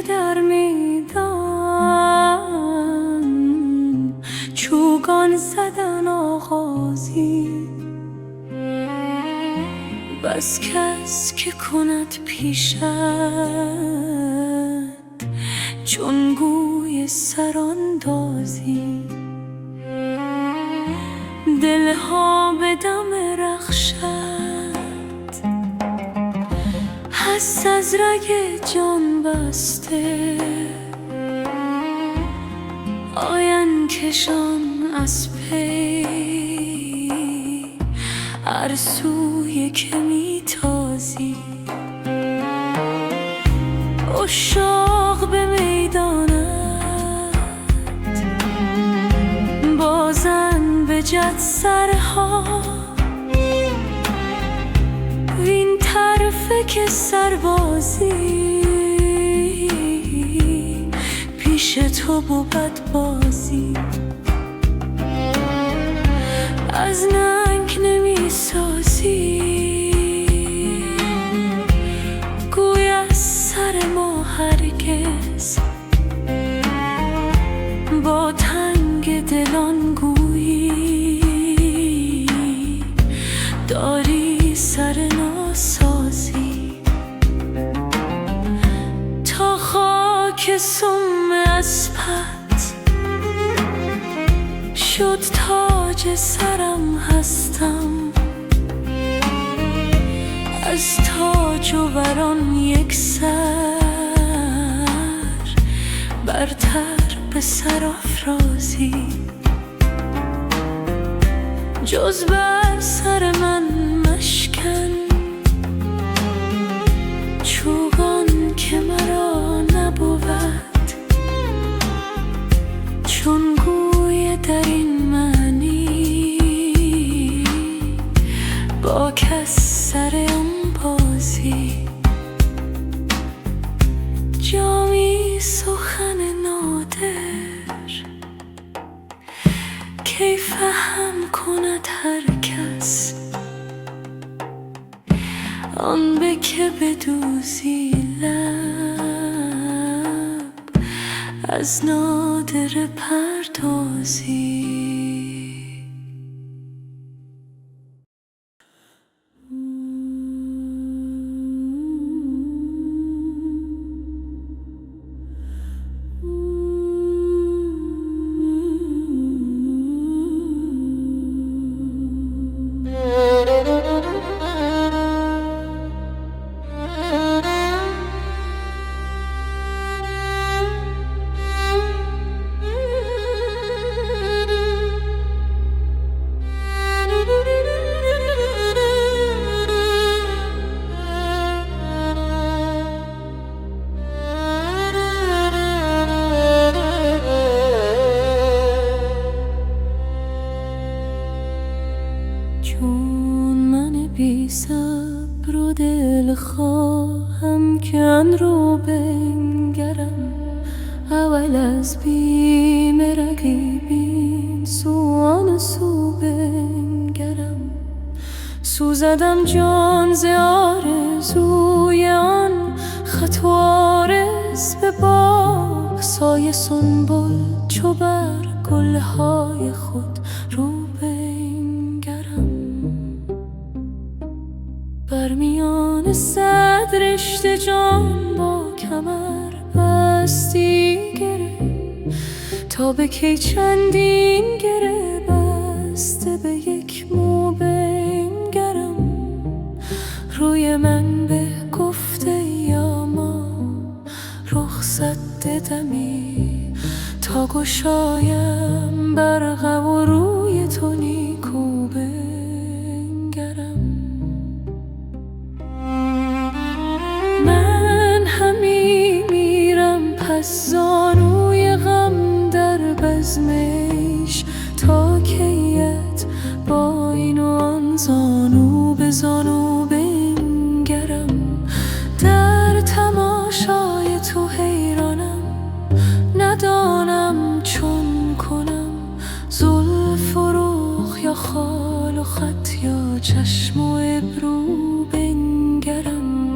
در میدان چوگان زدن آغازی، بس کس که کند پیشت چون گوی سراندازی. دلها به دم رخشت هست از رگ جان بسته، آین کشان از پی هر سوی که میتازی. عشاق به میدانت بازن به جد سرها، وین طرفه که سربازی پیش تو بود بازی. از ننگ نمی سازی گوی از سر ما هرگز، با تنگ دلان گویی داری سر ناسازی. تا خاک سم اسپت شد تاج سرم هستم، از تاج و وران یک سر برتر به سرافرازی. جز بر سر من مشکن چوگان که مرا نبود، چون گوی در این معنی با کس سر بازی. جامی سخن نادر کی فهم کند هر کس، آن به که بدوزی لب از نادر پردازی. بی صبر و دل خواهم کن رو بنگرم، اول از بیم رقیبین سوان سو بنگرم. سوزدم جان ز آرزوی آن خط و عارض به باغ، سایه سنبل چو بر گلهای خود رو بر میان صد رشته جان با کمر بستی گره، تا به کی چندین گره بسته به یک مو بنگرم. روی من به گفته یا ما رخصت دمی، تا گشایم برق و روی تو نیکو بنگرم. من همی میرم پس زانوی غم در بزمش، تا کیت با این و آن زانو به زانو بنگرم. در تماشای تو حیرانم، ندانم چون کنم زلف و رخ یا خال و خط یا چشم و ابرو بنگرم.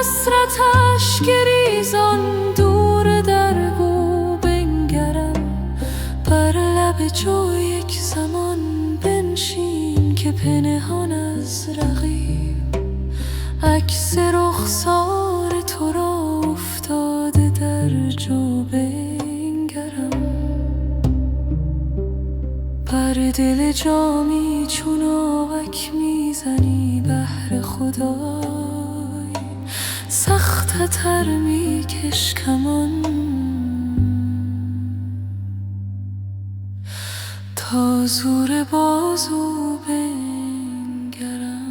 حسرتش گریزان دور درگو بنگرم. بر لب جو یک زمان بنشین که پنهان از رقیب عکس رخسار تو را افتاده در جو بنگرم. بر دل جامی چون آوک میزنی بهر خدای، سخت تر میکش کمان تا زور بازو بنگرم.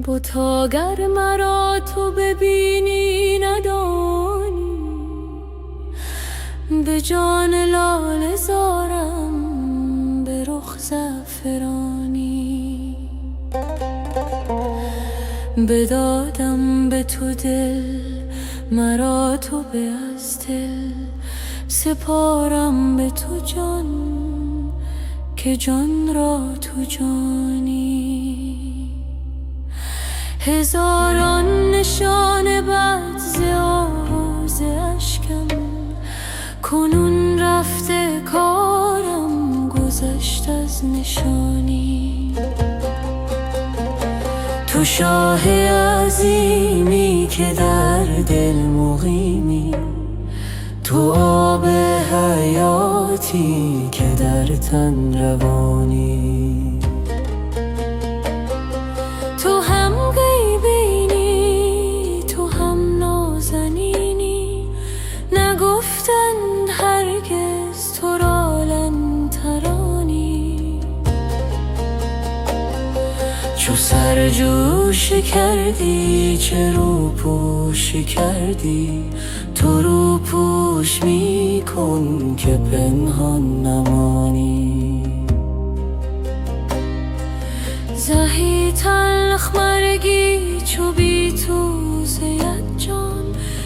بتا گر مرا تو ببینی ندانی، به جان لاله زارم به رخ زعفرانی. بدادم به تو دل مرا تو به از دل، سپارم به تو جان که جان را تو جانی. هزاران نشان بد ز آواز اشکم، کنون رفته کارم گذشت از نشانی. تو شاه عظیمی که در دل مقیمی، تو آب حیاتی که در تن روانی. تو هم غیبینی تو هم نازنینی، نگفتند هرگز تو را لن ترانی. چو سرجوش کردی چه روپوش کردی، تو روپوش می کن که پنهان نمانی. زهی تلخ مرگی چو بی تو زید جان،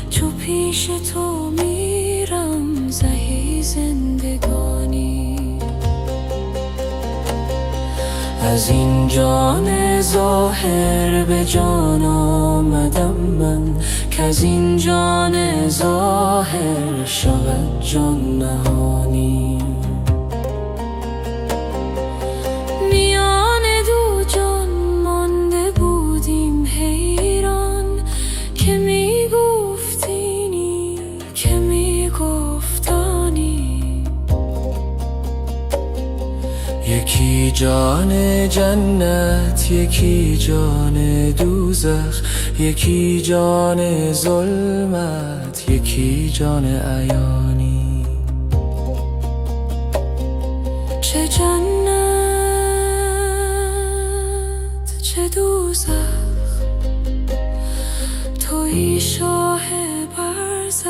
چو پیش تو میرم زهی زندگانی. از این جان ظاهر به جان آمدم من، که از این جان ظاهر شود جان نهانی. میان دو جان مانده بودیم حیران، که میگفتینی که میگفتانی. یکی جان جنت یکی جان دوزخ، یکی جان ظلمت یکی جان عیانی. چه جنت چه دوزخ، تویی شاه برزخ.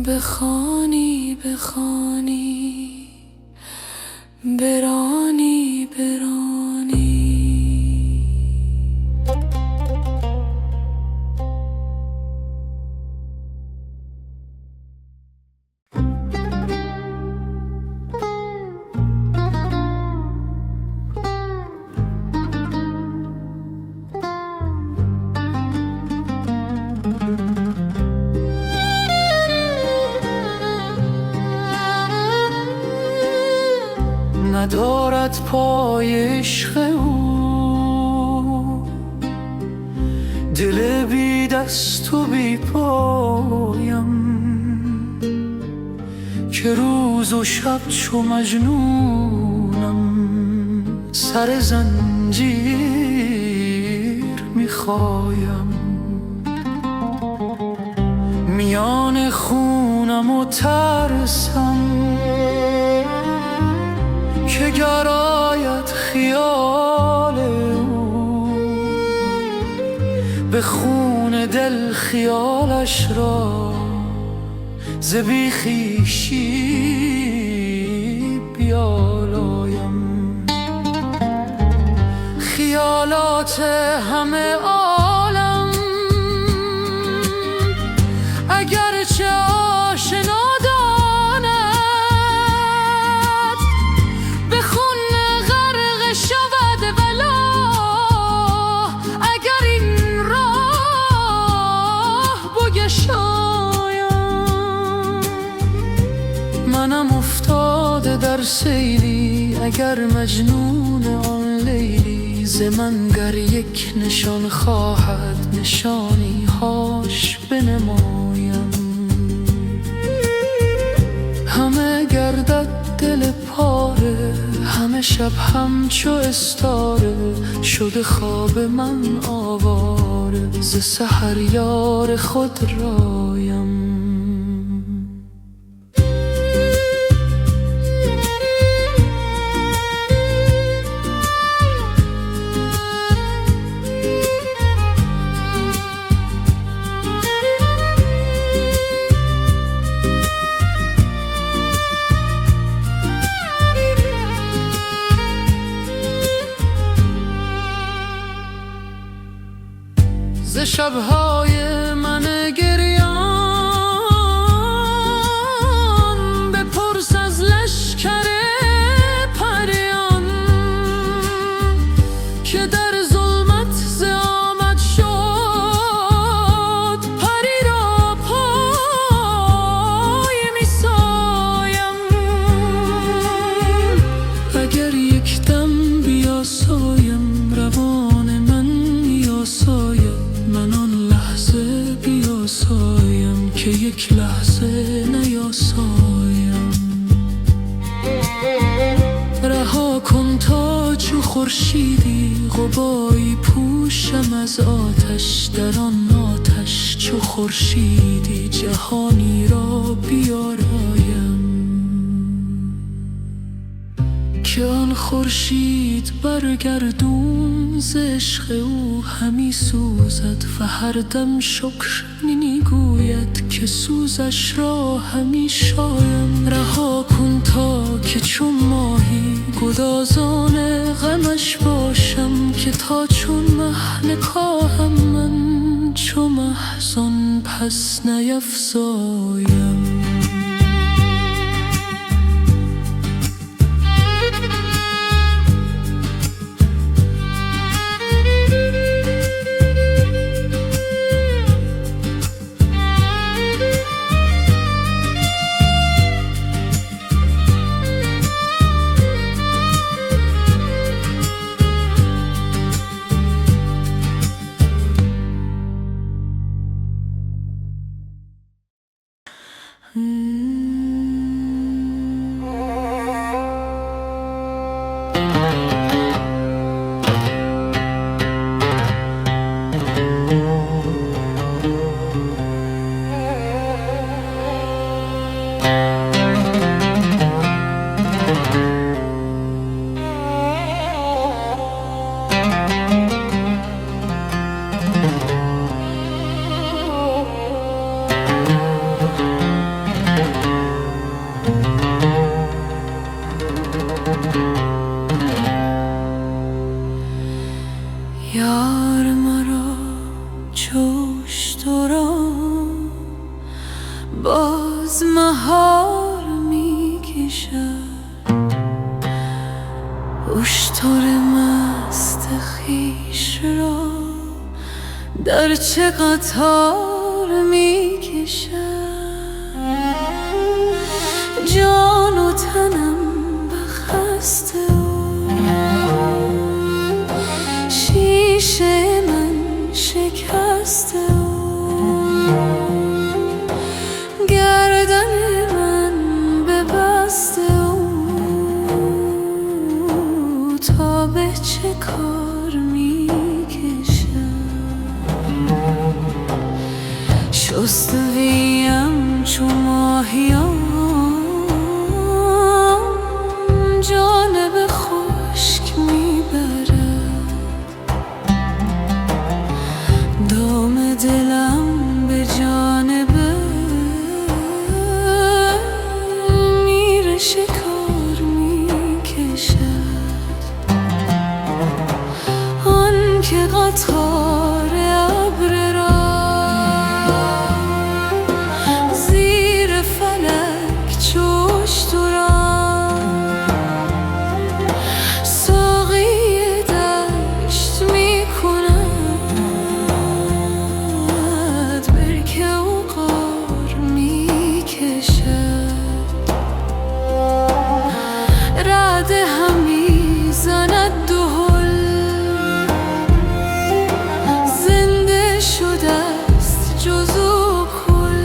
بخوانی بخوانی برانی برانی. ندارد پای عشق او، دل بی دست و بی پایم، که روز و شب چو مجنونم سر زنجیر میخوایم. میان خونم و ترسم که گر خیال او، به خون دل خیالش را ز بی خویشی بیالایم. خیالات همه عالم اگرچه آشنا داند، به خون غرق شود ولا اگر این راه بگشایم. منم افتاده در سیلی، اگر مجنون آن لیلی ز من گر یک نشان خواهد نشانی هاش بنمایم. همه گردد دل پاره، همه شب همچو استاره شده خواب من آواره، ز سحر یار خود رایم. ز شب‌های من گریان بپرس از لشکر پریان که در ظلمت ز آمد شد، پری را پای می‌سایم. اگر یک دم بیاسایم روان من میاساید، من آن لحظه بیاسایم که یک لحظه نیاسایم. رها کن تا چو خورشیدی قبایی پوشم از آتش، در آن آتش چو خورشیدی جهانی را بیارایم. که آن خورشید برگردون ز عشق او همی سوزد و هر دم شکر می‌گوید که سوزش را همی شایم. رها کن تا که چون ماهی گدازان غمش باشم، که تا چون مه نکاهم من چو محزن پس نیفزایم. یار مرا جوش تو را باز مهار می کشد، اشتر مست خویش را در چه قطار می کشد. جان و تنم بخسته شیشه من شکسته گردن من ببسته تا به چه کار می کشم. شستویم چو ماهیان جانب خشک می آن که قطار ابر را زیر فلک چشت را ساقی دشت می کند، برکه و غار می کشد، رعد همی زند دهل، زنده شده است جز و کل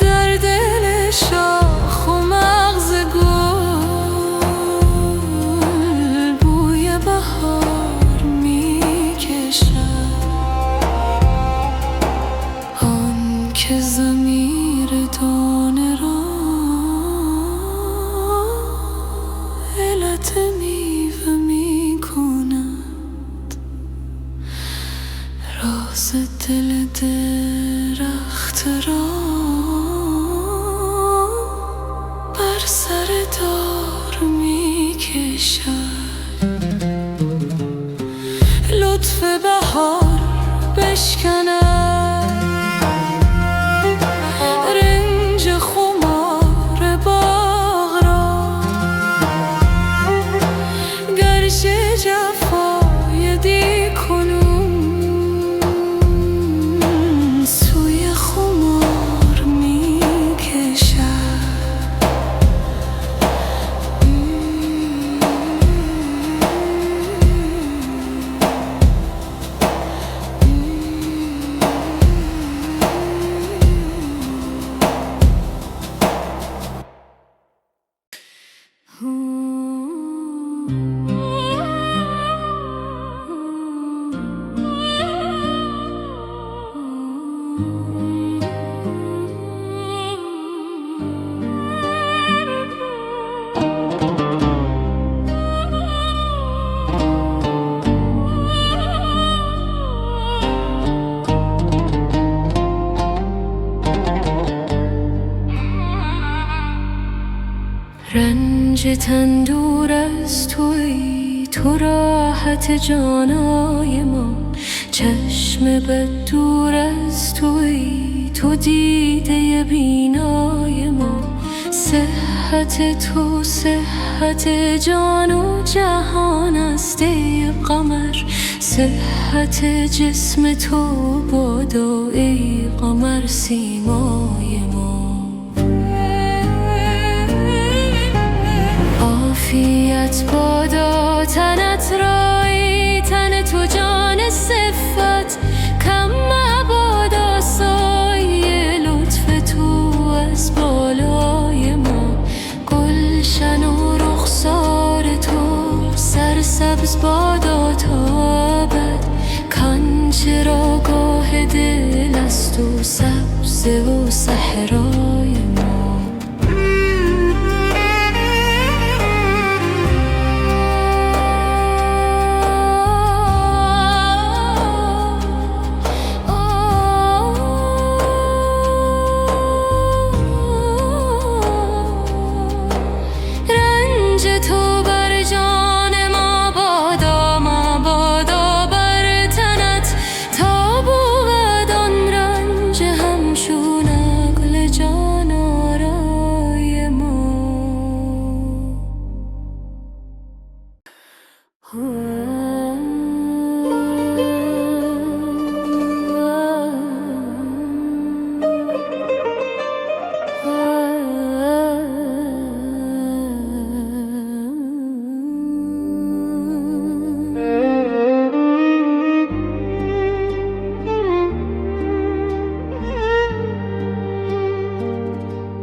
در دل شاخ و مغز گل، بوی بهار می کشد. آن که ضمیر دانه را علت میوه می کند، راز دل درخت را بر سر دار می کشد. لطف بهار بشکند رنج خمار باغ را، گرچه جفای دی کنون سوی خمار می کشد. رنج تن دور از تویی، تو راحت جانای ما، چشم بد دور از تویی، تو دیده بینای ما، صحت تو صحت جان و جهان است ای قمر، صحت جسم تو بادا ای قمر سیمای ما. عافیت بادا تنت رای، تن تو جان صفت، کم مبادا سایه لطف تو از بالای ما، گلشن و رخسار تو سرسبز بادا تا ابد، کان چراگاه دل است و سبز و صحرای ما.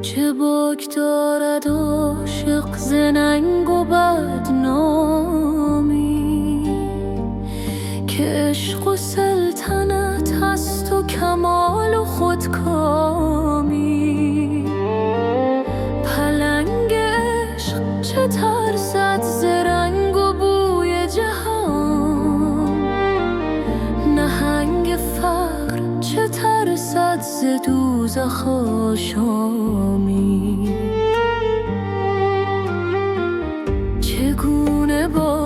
چه باک دارد عاشق ز ننگ و بدنامی، که عشق و سلطنت هست و کمال و خودکامی. پلنگ عشق چه ترسد ز رنگ و بوی جهان، نهنگ فقر چه ترسد ز دوزخ آشامی.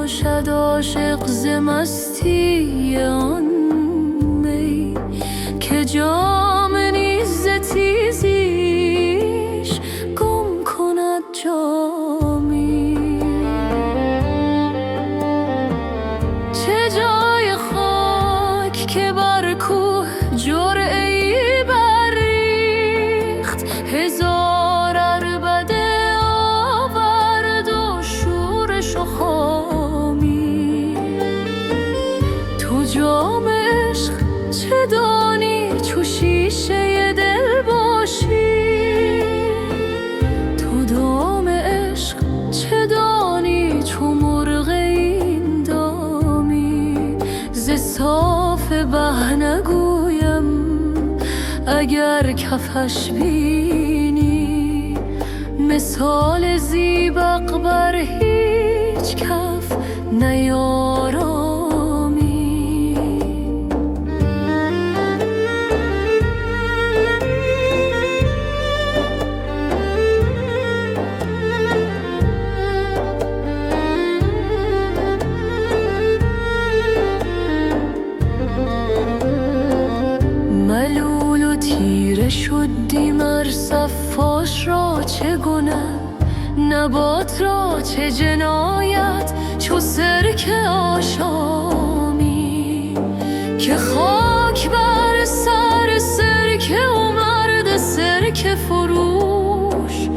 باشد عاشق ز مستی آن می که جام نیز ز تیزیش گم کند جامی. چه جای خاک که بر کوه جرعه‌ای بریخت، هزار عربده آورد و شورش و خامی. تو جام عشق چه دانی چو شیشه دل باشی، تو دام عشق چه دانی چو مرغ این دامی. ز صاف به نگویم اگر کفش بینی، مثال زیبق بر هیچ کف نیارامی. ملول و تیره شدی مر صفاش را چه گنه، نبات را چه جنایت چو سرکه آشامی. که خاک بر سر سرکه و مرد سرکه فروش،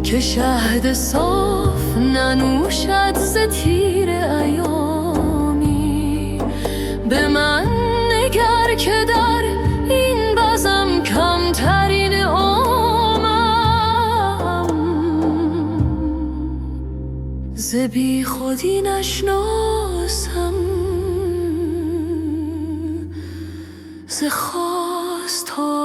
که شهد صاف ننوشد ز تیر ایامی. به من نگر که در این بزم کمترین عامم، ز بی خودی نشناسم ز خواستامی.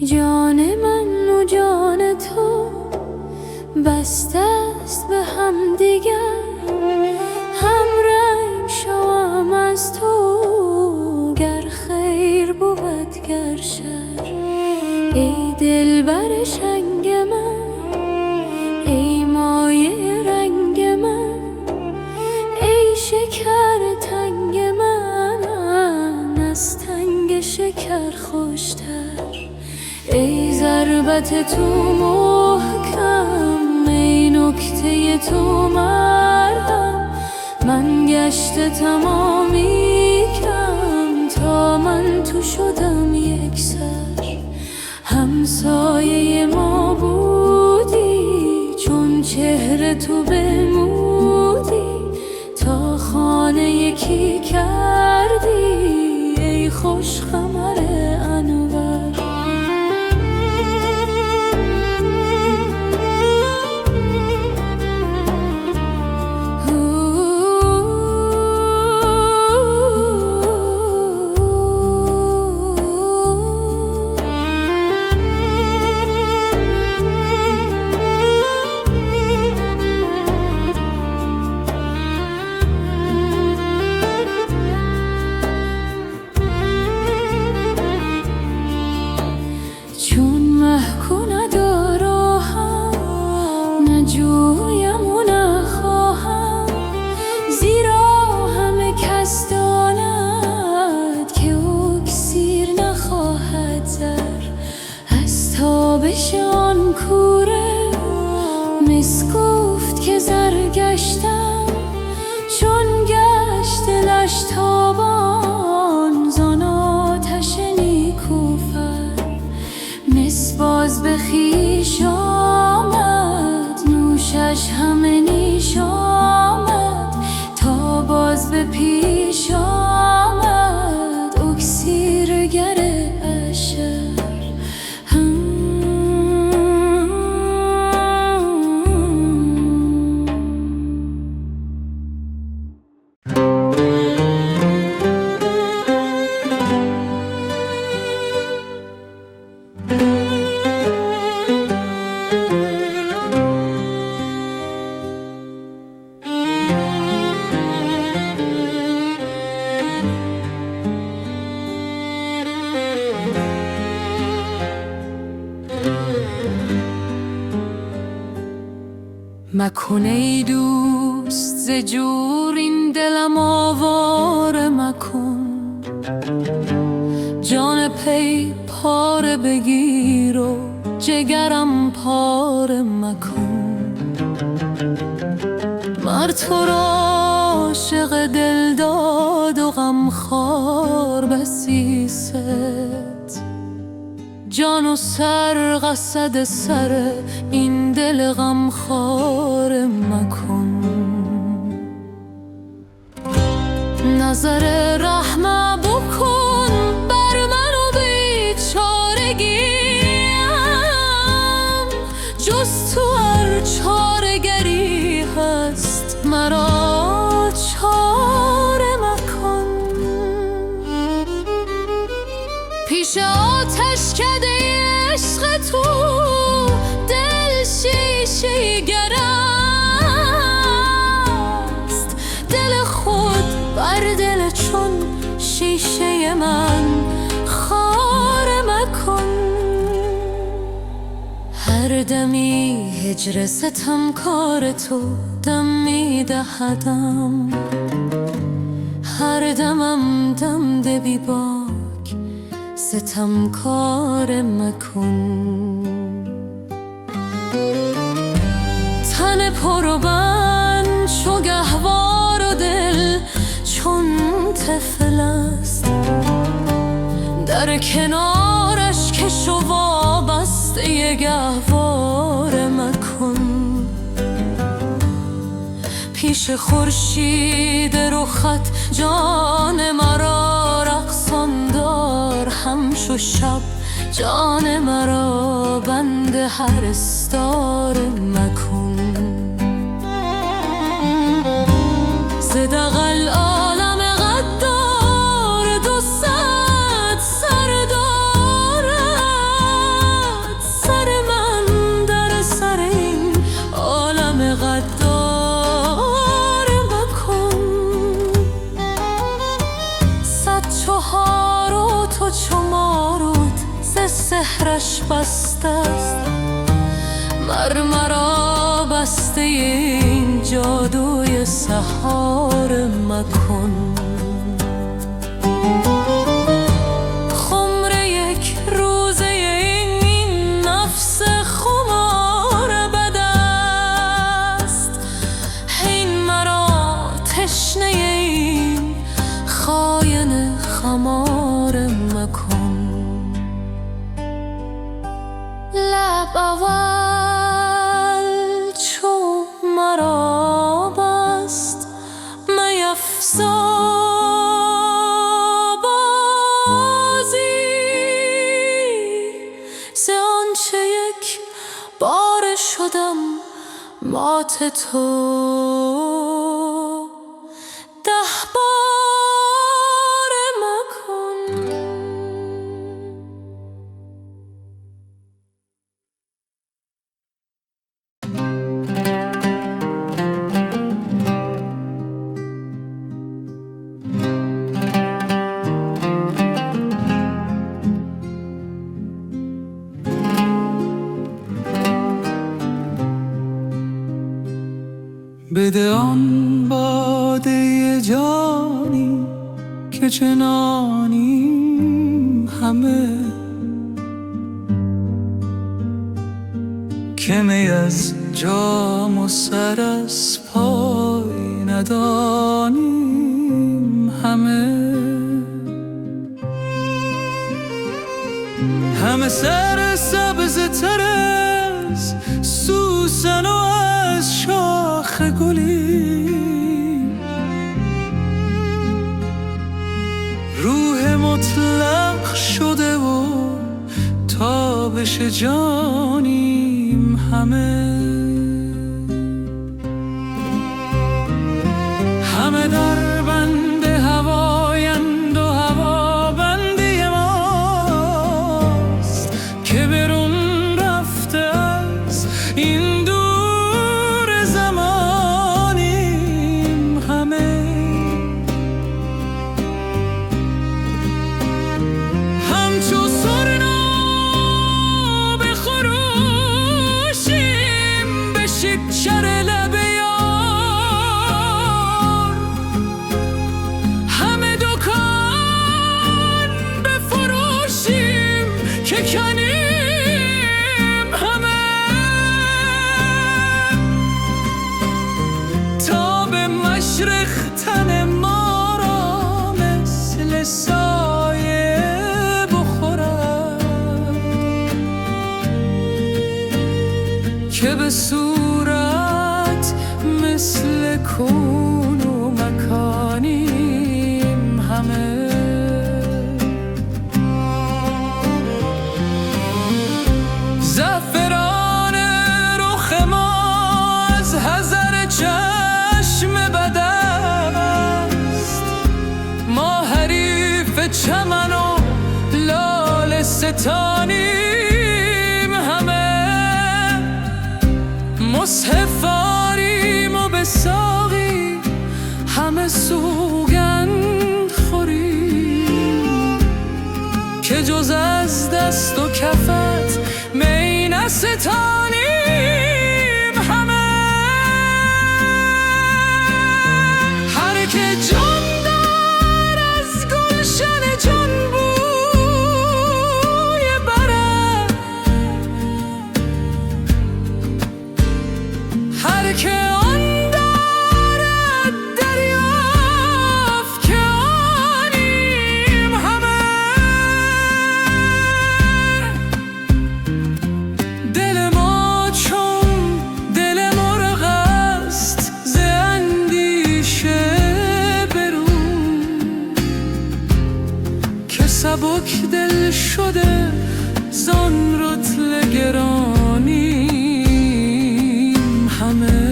جان من و جان تو بسته است به هم دیگر، هم رنگ شوم از تو گر خیر بود گر شر. ای دلبر شنگ من، ای مایه رنگ من، ای شکر تنگ من از تنگ شکر خوشتر. ای ضربت تو محکم، ای نکته تو مرهم، من گشته تمامی کم تا من تو شدم یک سر. همسایه ما بودی چون چهره تو بمودی، تا خانه یکی کردی ای خوش خمر انور. تابشان کوره مس گفت که زر گشتم، چون گشت دلش تابان زان آتش نیکوفر. مس باز به خویش آمد، نوشش همه نیش آمد، مکن ای دوست ز جور این دلم آواره مکن، جان پی پاره بگیر و جگرم پاره مکن. مر تو را عاشق دل داد و غمخوار بسی ست، جان و سر قصد سر این دل غمخوار مکن. نظر رحم بکن بر من و بیچارگیم، جز تو هر چارگری هست مرا چاره مکن. پیش آتش کده عشق تو دل شیشه گر است، دل خود بر دل چون شیشه من خاره مکن. هر دمی هجر ستمکار تو دم می‌دهدم، هر دمم دم ده بی باک ستمکار مکن. تن پر و بند چو گهوار و دل چون طفل است، در کنارش کش و وابسته گهواره مکن. پیش خورشید رخت جان مرا رقصان دار، همچو شب جان مرا بند هر استار مکن. ز دغل عالم غدار دو صد سر دارد، سر من در سر این عالم غدار مکن. صد چهار و تو چو ماروت ز سحرش بسته است، مر مرا بسته این جادوی سحار مکن. خمر یک روزه این نفس خمار بد است، هین مرا تشنه این خاین خمار مکن. لب اول چو مرا بست میفزا بازی، ز آنچه یک بار شدم مات تو 10 بار مکن. بده آن باده جانی که چنانیم همه، که می از جام و سر از پای ندانیم همه. همه سر سبز تر از سوسن و از شاخ گلی، روح مطلق شده و تابش جانیم همه. همه در بند هوایند و هوا بنده ماست، که برون رفته از این دور زمانیم همه. همچو سرنا به خروشیم به شکر ریختن ما را مثل سایه بخورد که به صورت مثل کون و مکانیم همه. زعفران رخ ما از حذر چشم بد است، ما حریف چمن و لاله ستانیم همه. مصحف آریم و به ساقی همه سوگند خوریم که جز از دست و کفت می نستانیم همه. هر که جان دار از گلشن جان بوی برد، هر که آن دارد دریافت که آنیم همه. دل ما چون دل مرغ است ز اندیشه برون که سبک دل شده زان رطل گرانیم همه.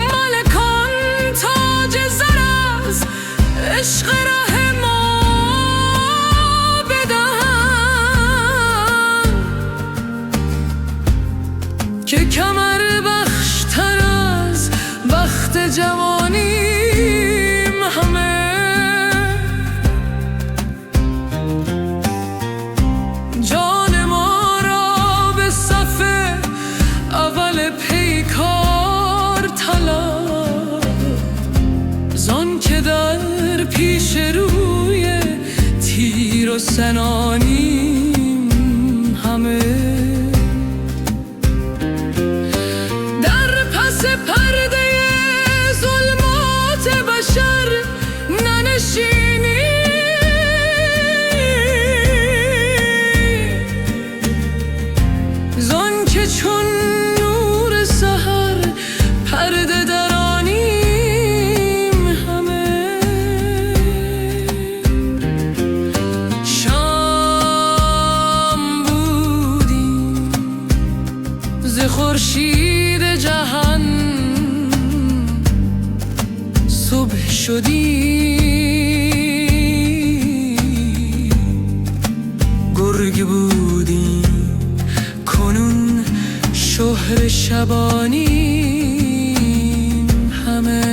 مالکان تاج زر از عشق ره ما بدهند که کمر بخشتر از بخت جوانیم همه. جان ما را به صف اول پیکار طلب، زان که در پیش روی تیر و سنانیم همه. در پس پرده ظلمات بشر ننشینیم، زان که چون نور سحر پرده درانیم همه. شام بودیم ز خورشید جهان، صبح شدیم گرگ بودیم کنون شهر شبانیم همه.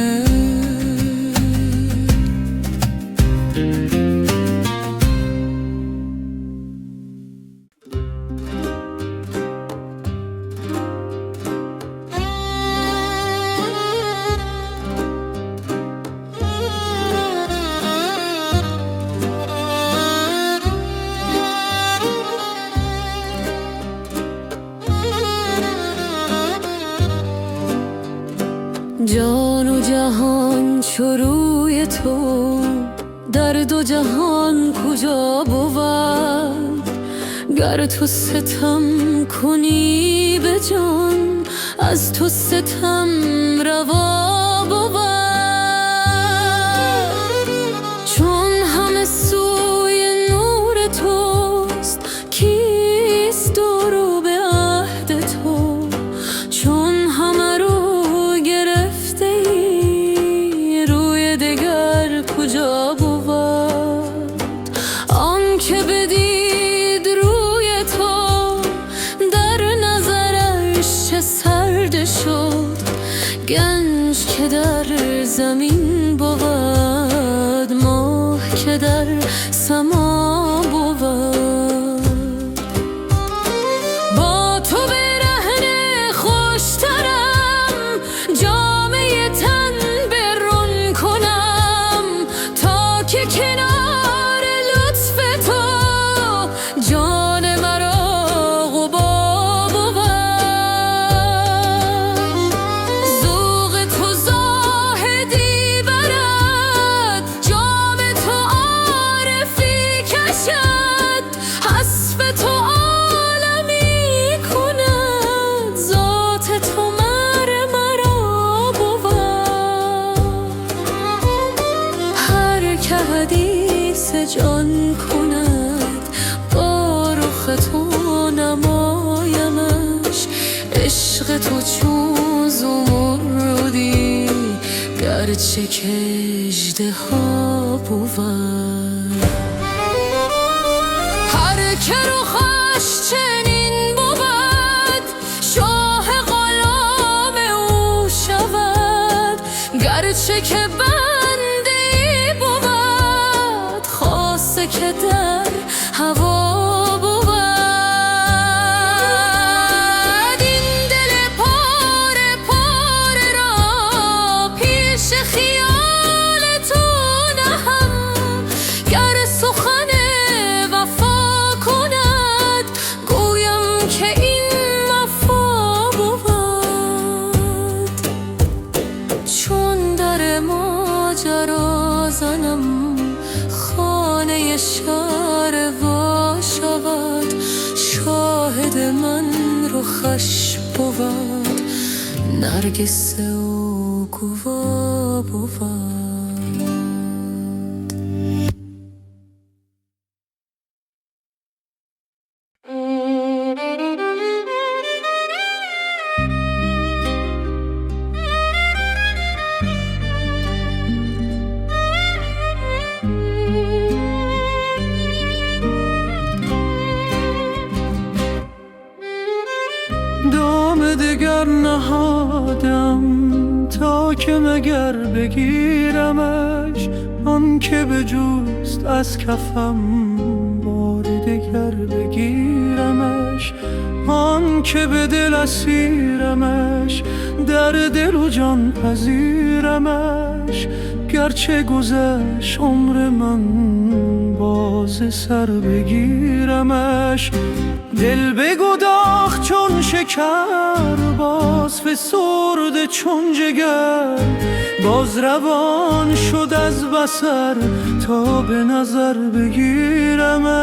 جان و جهان چو روی تو در دو جهان کجا بود؟ گر تو ستم کنی به جان از تو ستم روا بود. چون همه سوی نور توست کیست دورو به عهد تو؟ چون همه رو گرفته ای روی دگر کجا بود؟ آن که بدید روی تو در نظرش چه سرد شد، گنج که در زمین بود ماه که در سما بود. با تو برهنه عشق تو چون زمردی گرچه که اژدها بود. هر که رخش چنین بود شاه غلام او شود، گرچه که بندی بود خاصه که در هوا بود. این دل پاره پاره را پیش خیال تو نهم، گر سخن وفا کند گویم که این وفا بود. چون در ماجرا زنم خانه شهر وا شود، شاهد من رخش بود نرگس او گوا بود. دام دگر نهادم تا که مگر بگیرمش، آن که بجوست از کفم بار دگر بگیرمش. آن که به دل اسیرمش در دل و جان پذیرمش، گرچه گذشت عمر من باز سر بگیرمش. دل بگداخت چون شکر باز فسرده چون جگر، باز روان شد از بصر تا به نظر بگیرمش.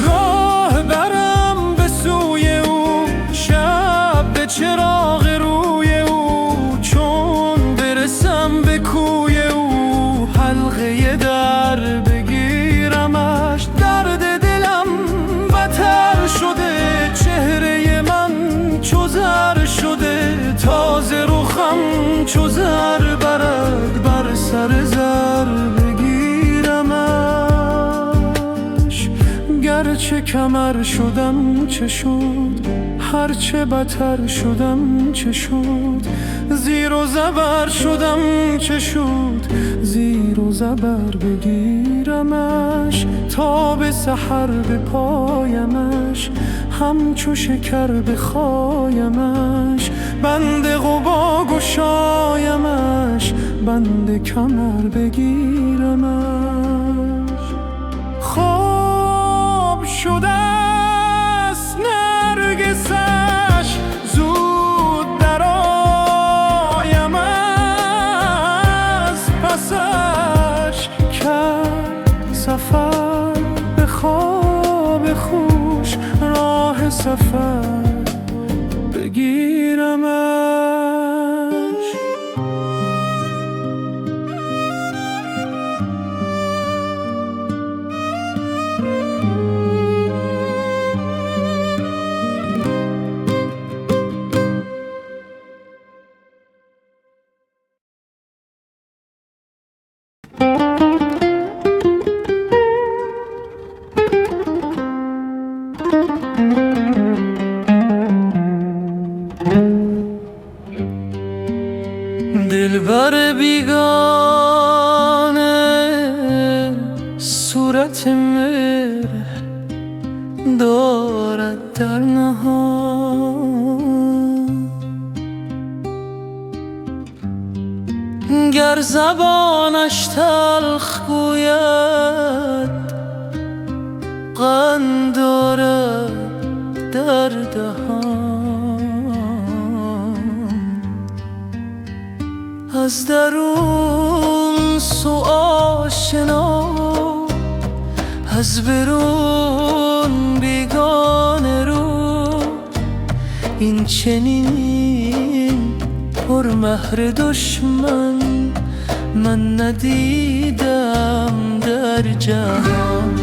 راه برم به سوی او شب به چراغ روی او، چون برسم به کوی او حلقه در بگیرمش. درد دلم بتر شده چهره من چو زر شده، تازه رخم چو زر برد بر سر زر بگیرمش. گرچه کمر شدم چه شد، هرچه بتر شدم چه شد، زیر و زبر شدم چه شد، زیر و زبر بگیرمش. تا به سحر بپایمش همچو شکر بخایمش، بند قبا گشایمش بند کمر بگیرمش. خواب شده است نرگسش زود درآیم از پسش، کرد سفر به خواب خوش راه سفر بگیرمش. دلبر بیگانه صورت مهر دارد در نهان، گر زبانش تلخ گوید قند دارد در دهان. از درون سو آشنا از برون بیگانه رو، این چنین پر مهر دشمن من ندیدم در جهان.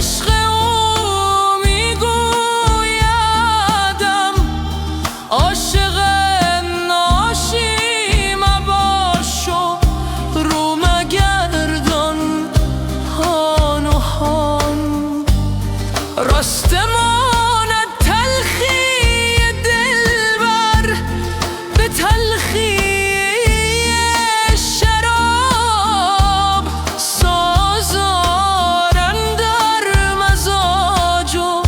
عشق او میگویدم عاشق ناشی مباشو، رو مگردان هان و هان. راست ماند تلخی دلبر به تلخی شراب، سازارن در مزاج و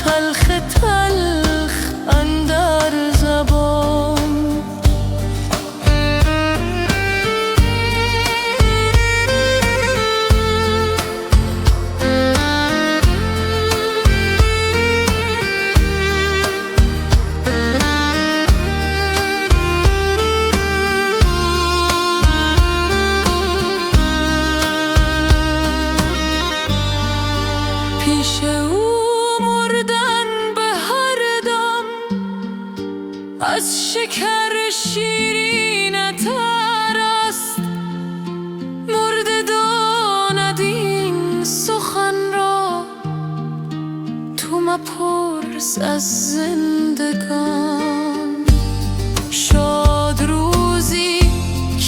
تلخ تلخ اندر زبان. پیش او مردن به هر دم از شکر شیرین‌تر است. مرده داند این سخن را، تو مپرس از زندگان. شاد روزی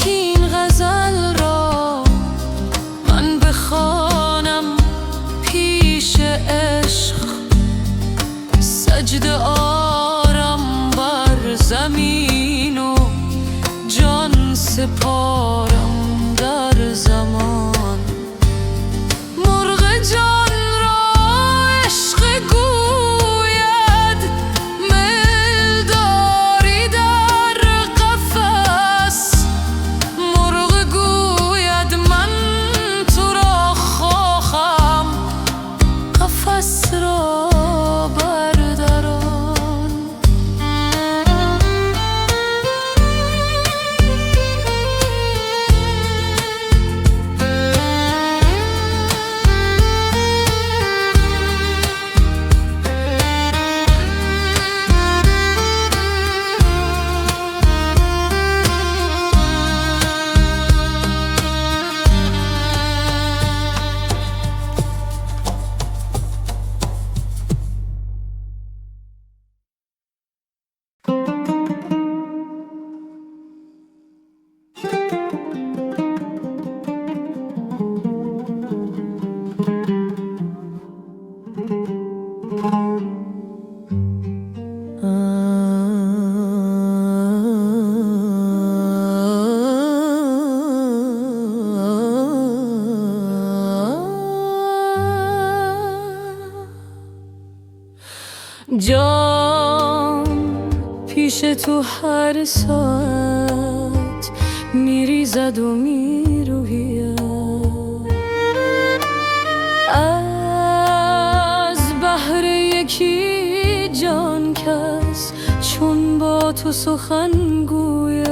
کاین غزل را من بخوانم پیش عشق، سجده آرم بر زمین و جان سپارم در زمان. مرغ جان را عشق گوید میل داری در قفس، مرغ گوید من تو را خواهم قفس را بردران. جان پیش تو هر ساعت میریزد و میروید، از بهر یکی جان کس چون با تو سخن گوید.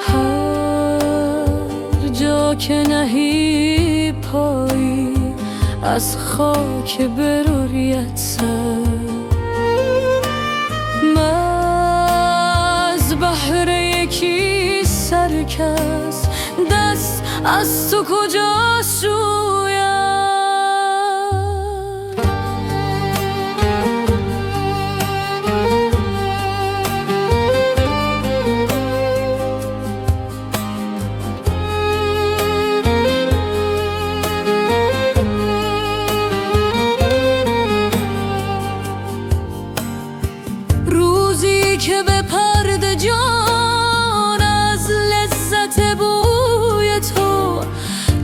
هر جا که نهی پایی از خاک بروریت سر، از بهر یکی سرکس دست از تو کجا شوید. که به پرده جان از لذت بوی تو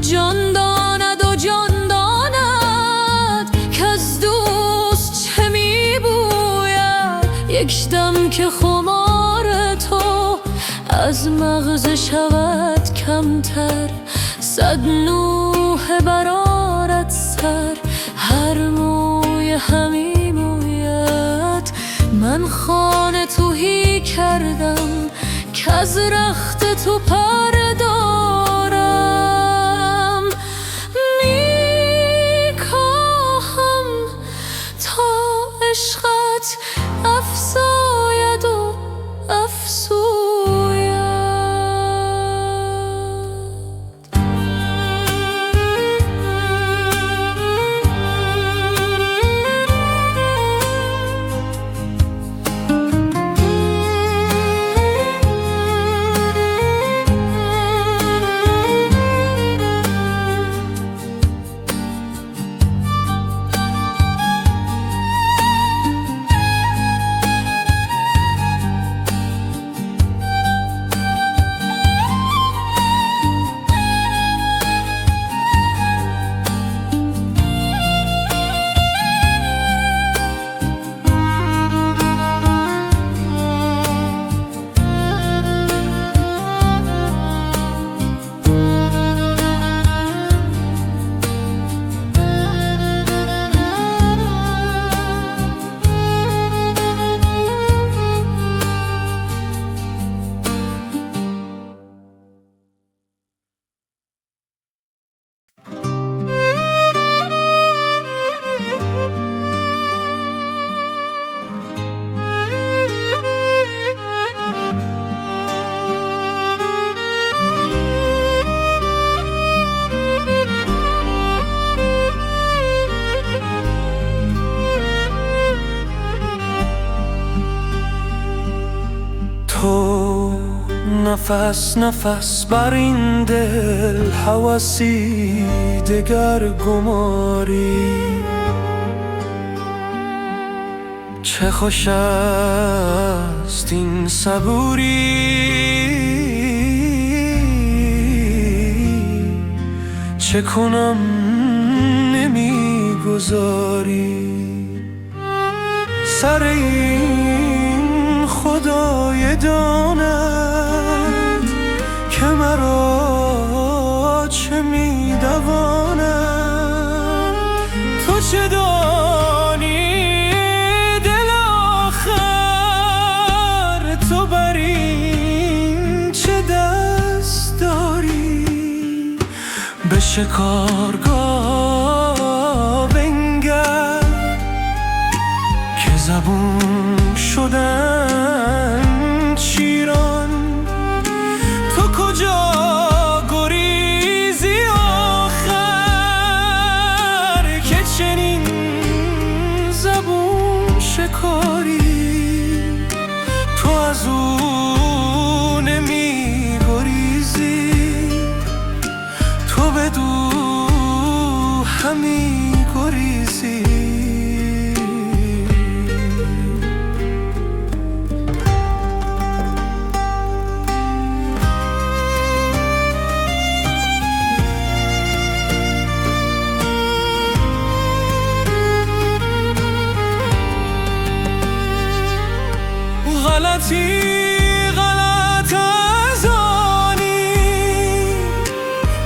جان داند و جان داند که از دوست چه می بوید. یک دم که خمار تو از مغز شود کمتر، صد نوحه برآرد سر، هر موی همی موید. من خانه تهی کردم که از رخت تو پر دارم، میکاهم تا عشقت افزاید و افزوید. نفس نفس بر این دل هوسی دگر گماری. چه خوش است این صبوری، چه کنم نمیگذاری. سر این خدای داند که مرا چه میدواند. تو چه دانی دل آخر، تو بر این چه دست داری. به شکارگاه بنگر که زبون شدن شیران. تو کجا گریزی آخر که چنین زبون شکاری. تو از او نمی گریزی، تو بدو همی گریزی. غلطی غلط از آنی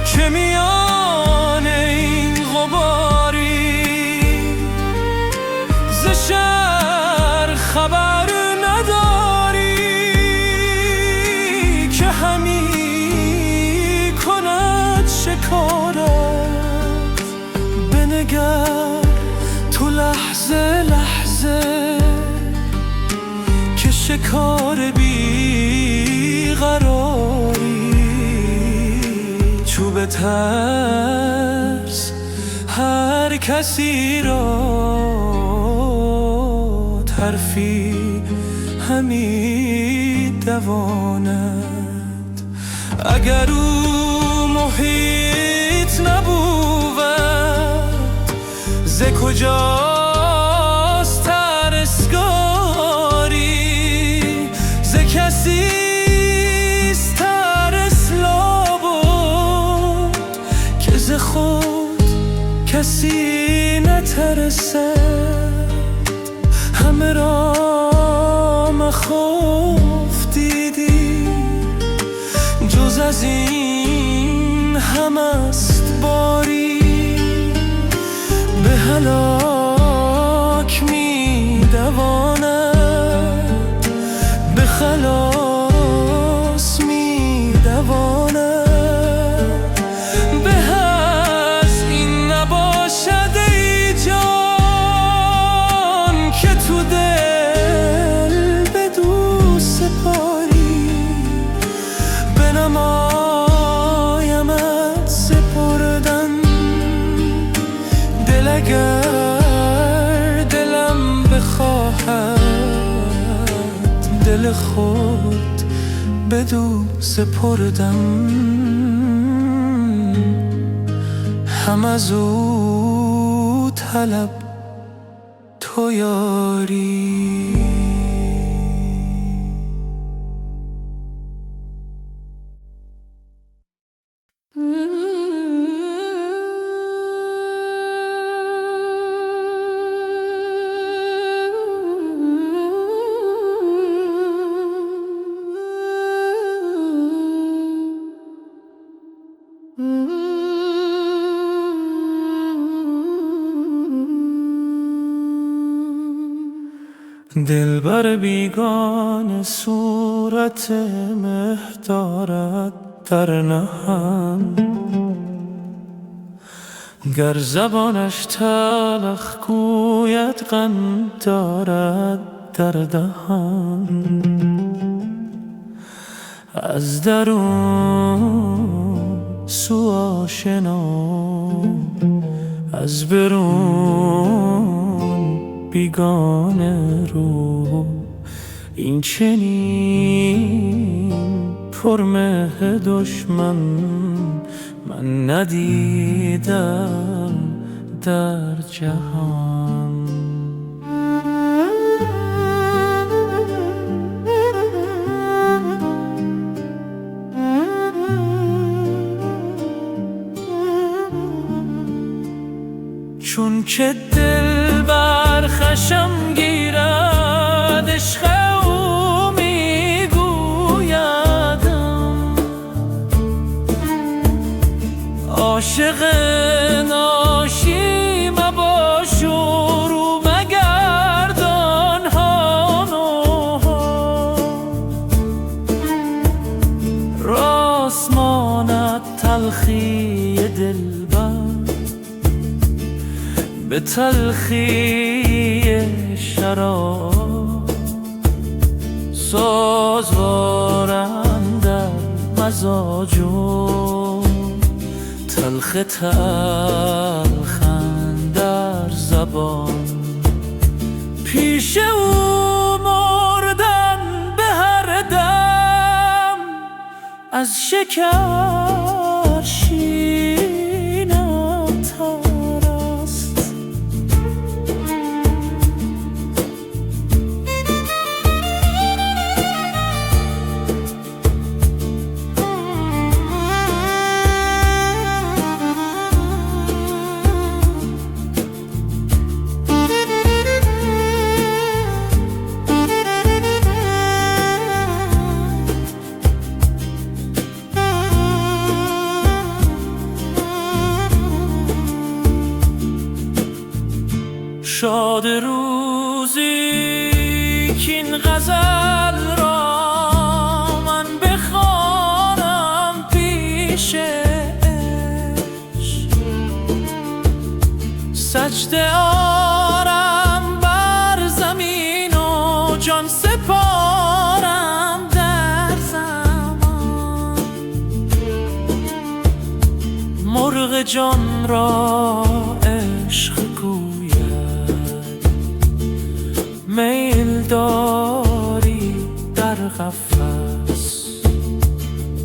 که میان این غباری. ز شهر خبر نداری که همی کند شکارت. بنگر تو لحظه لحظه شکار بی قراری. چوب ترس هر کسی را ترفی همی دواند. اگر او محیط نبود ز کجاست ترسگاری. کسیست ترس لابد که ز خود کسی نترسد. همه را مخوف دیدی، جز از این هم است باری. به هلاک می دواند، خلاص می دواند. به از این نباشد ای جان که تو دل بدو سپاری. بنمایمت سپردن دل اگر دلم بخواهد. دل خود بدو سپردم، هم از او طلب تو یاری. دلبر بیگانه صورت مه دارد در نهان. گر زبانش تلخ گوید قند دارد در دهان. از درون سو آشنا، از برون بیگانه رو. این چنین پرمه دشمن من ندیدم در جهان. چون که دل بر خشم گیرد عشق او میگویدم عاشق ناشی مباش و رو مگردان هانوها. راست ماند تلخی دلبر به تلخی شراب، سازوارند در مزاج و تلخ تلخن در زبان. پیش او مردن به هر دم از شکر شیرین‌تر. شاد روزی کین غزل را من بخوانم پیش عشق، سجده آرم بر زمین و جان سپارم در زمان. مرغ جان را عشق میل داری در قفس،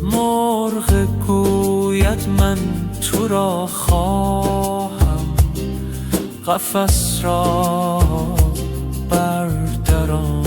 مرغ گوید من تو را خواهم قفس را بردران.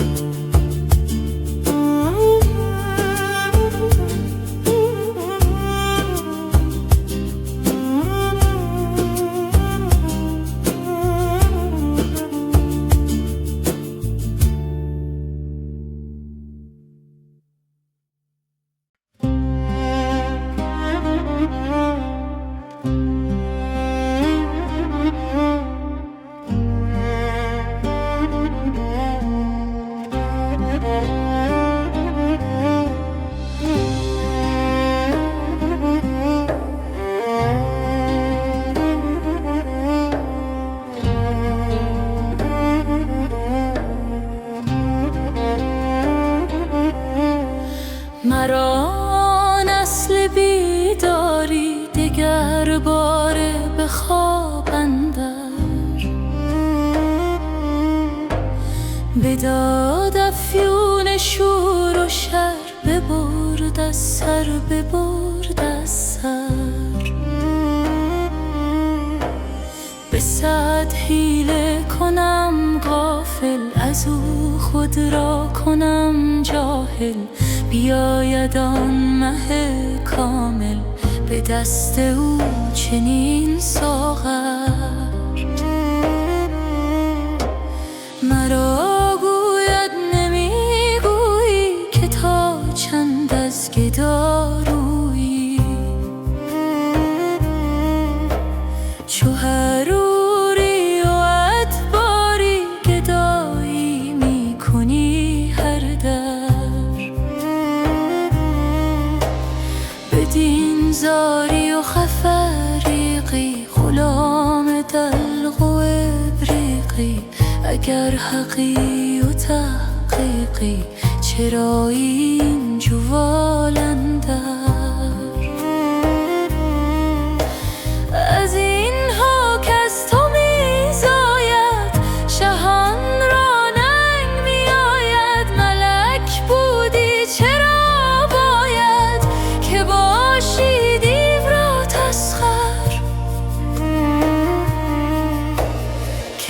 مرا نسل بیداری دگر باره به خواب اندر، به داد افیون شور و شر ببرد از سر، ببرد از سر. به صد حیله کنم غافل از او، خود را کنم جاهل. بیاید آن مه کامل به دست او چنین ساغر. مرا گوید نمیگویی که تا چند از گدا رویی، چو حروری و ادباری گدایی میکنی هر در. بدین زاری و خفریقی غلام دلق و ابریقی، اگر حقی و تحقیقی چرا این جوال اندر. از اینها کز تو میزاید شهان را ننگ میآید. ملک بودی چرا باید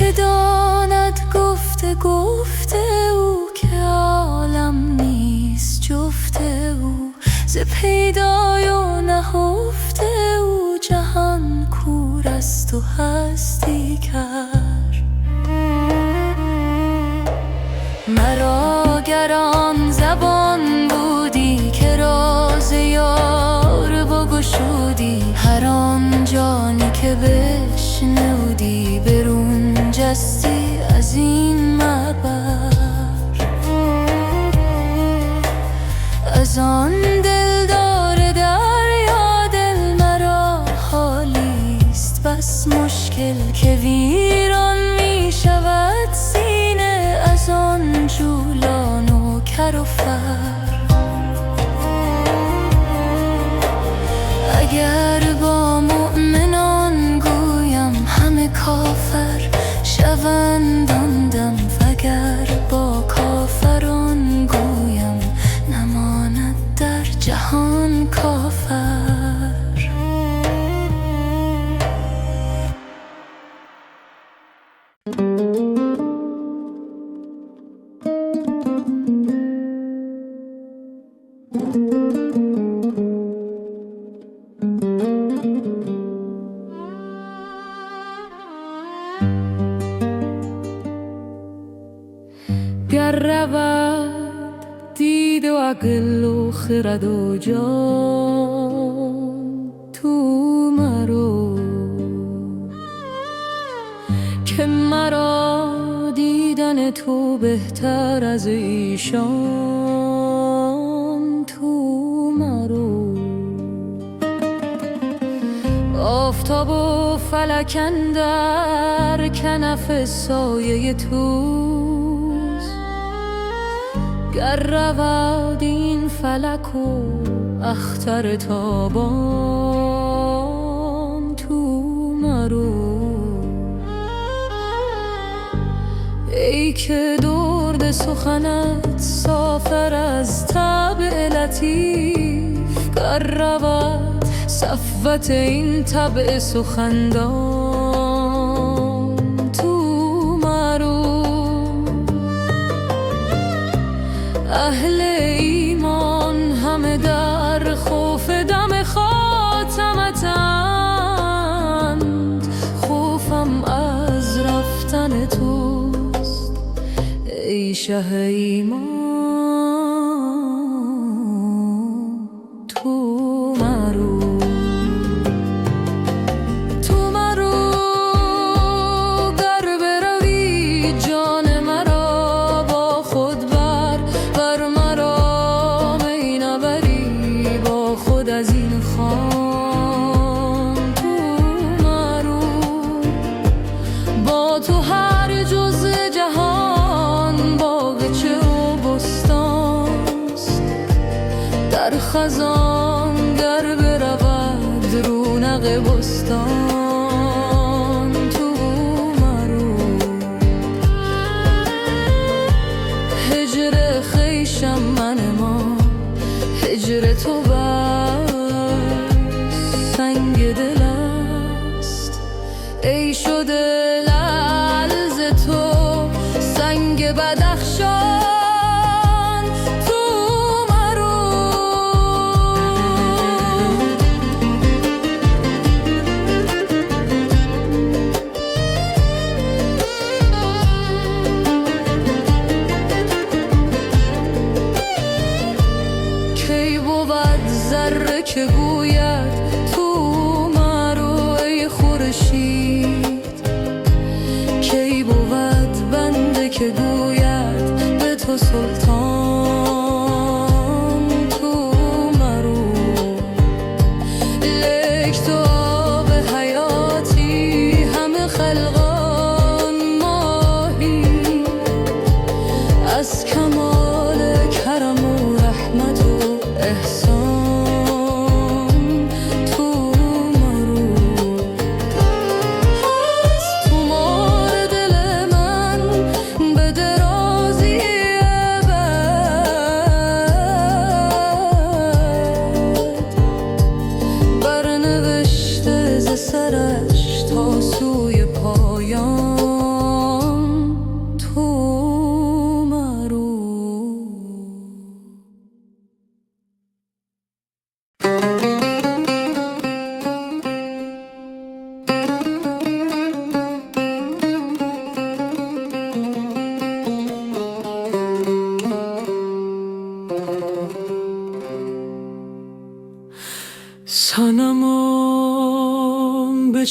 که داند گفته او که عالم نیست جفت او، ز پیدای و نهفته او جهان کور است و هستی کر. مرا گر آن زبان بودی که راز یار بگشودی، هر آن جانی که بشنودی برون جستی از این معبر. از آن دلدار دریا دل مرا حالیست بس مشکل که ویران می شود سینه از آن جولان و کر و فر. اگر با مؤمنان گویم همه کافر شوند آن دم، وگر با کافران گویم نماند در جهان کافر. گر رود دید و عقل و خرد و جان تو مرو، که مرا دیدن تو بهتر از ایشان تو مرو. آفتاب و فلک اندر کنف سایه توست، گر رود این فلک و اختر تابان تو مرو. ای که درد سخنت صافر از طبع لطیف، گر رود صفوت این طبع سخندان تو مرو. اهل ایمان همه در خوف دم خاتمتند، خوفم از رفتن توست ای شه ایمان تو مرو. در خزان گر برود رونق بستان تو مرو. هجر خویشم من ما هجر تو بر سنگ دل است، ای شده لعل ز تو سنگ بدخشان. ذره که گوید تو مرو ای خورشید، کی بود بنده که گوید به تو سلطان تو مرو. لیک تو آب حیاتی همه خلقان ماهی، از کمال کرم و رحمت و احسان سرش تا سوی پای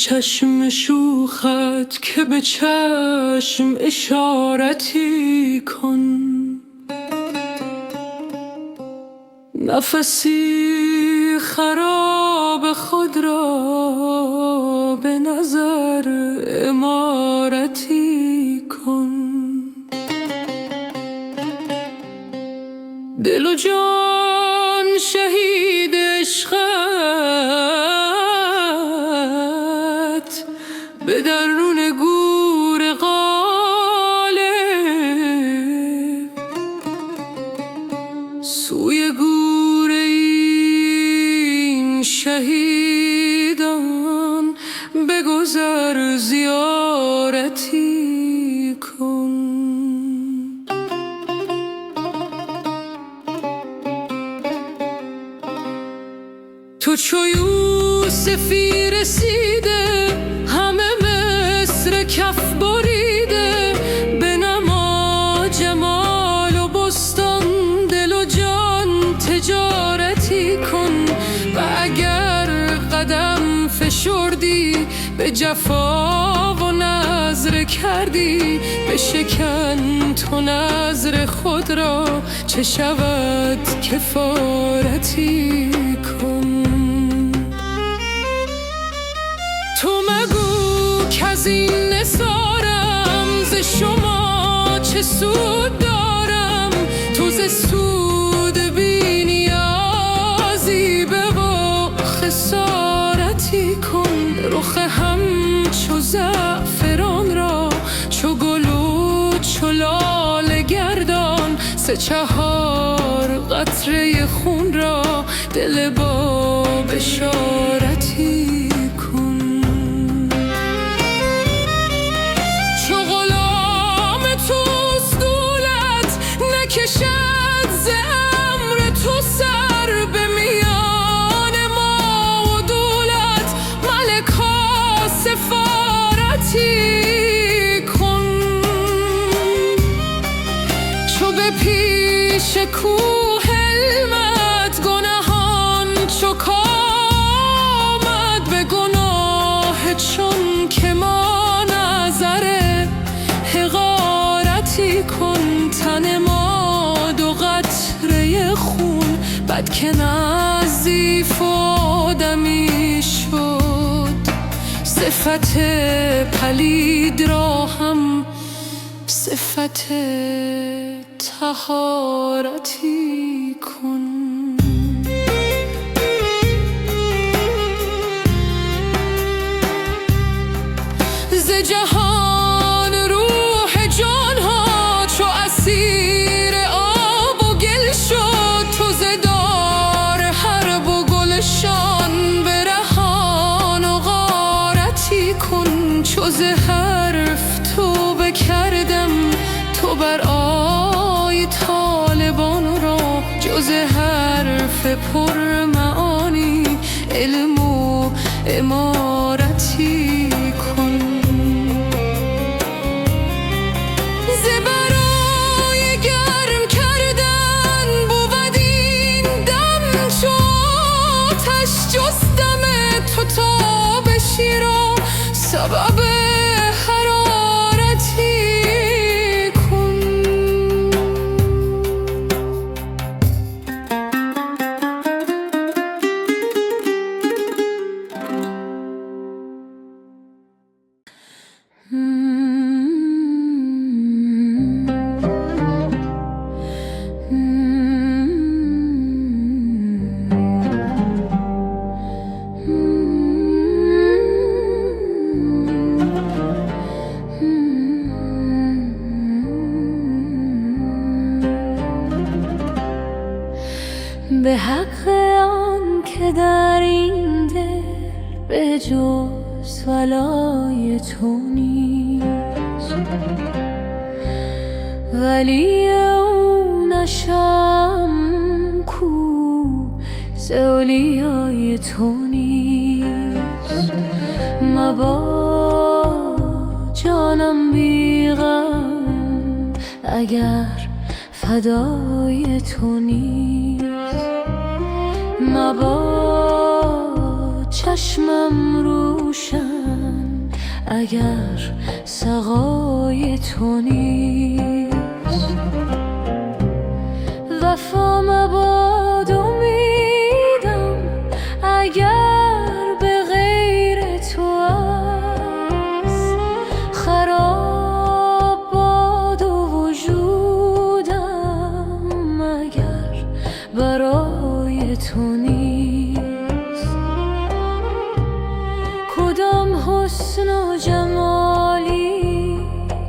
چشم شوخت که به چشم اشارتی کن، نفسی خراب خود را به نظر عمارتی کن. دل و جان شهید عشقت به درون گور غالب، سوی گور این شهیدان بگذر زیارتی کن. تو چو یوسفی رسیده، همه مصر کف بریده، به نما جمال و بستان دل و جان تجارتی کن. و اگر قدم فشردی به جفا و نظر کردی، بشکن تو نظر خود را چه شود کفارتی کن. تو مگو کز این نثارم ز شما چه سود دارم، تو ز سود بی نیازی به و خسارتی کن. رخ همچو زعفران را چو گل و چو لاله گردان، سه چهار قطره خون را دل با بشارتی کن. چو غلام توست دولت، نکشد ز امر تو سر به میان ما و دولت، ملکا سفارتی کن. چو به پیش کوه علمت گناهان چو کامد، به گناه چون که ما نظر حقارتی کن. تن ما دو قطره خون بد که نظیف و آدمی شد، صفت پلید را هم صفت طهارتی کن. ز جهان روح جانها چو اسیر آب و گل شد، تو ز دار حرب و گلشان برهان و غارتی کن. چو ز حرف توبه کردم تو بر آی طالبان را، جز حرف پر معانی علم و امارتی کن. ز برای گرم کردن بود این دم چو آتش، جز دم تو تاب شیرا سبب حرارتی کن. به حق آن که در این دل به جز ولای تو نیست، ولی او نشم کو ز اولیای تو نیست. مباد جانم بی غم اگر فدای تو نیست، مباد چشمم روشن اگر سقای تو نیست. وفا مباد امیدم اگر به غیر تو است. خراب باد و وجودم اگر برای تو نیست. کدام حسن و جمالی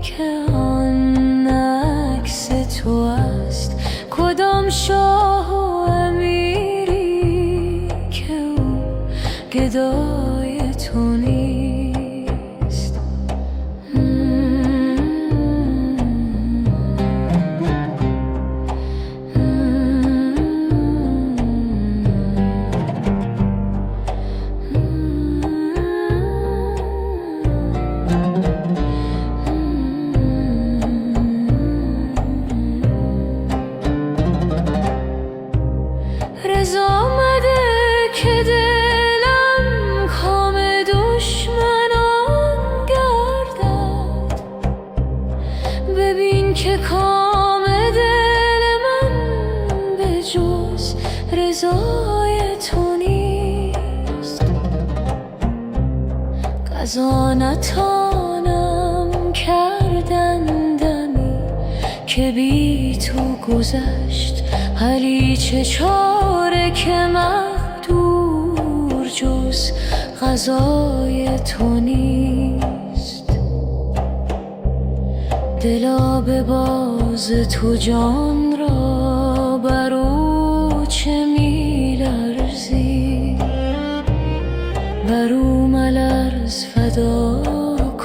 که آن عکس تو است. کدام شاه و امیری که او گدای تو نیست. رضا آمده که دلم کام دشمنان گردد. ببین که کام دل من به جز رضای تو نیست. قضا نتانم کردن دمی که بی تو گذشت. ولی چه چاره که مقدور جز قضای تو نیست. دلا به باز تو جان را بر او چه می لرزی. بر او ملرز فدا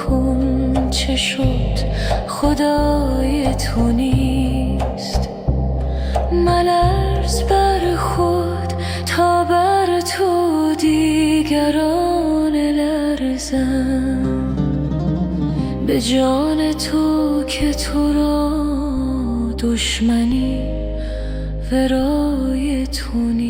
کن چه شد خدای تو نیست. ملرز بر خود تا بر تو دیگران لرزم. به جان تو که تو را دشمنی ورای تو نیست.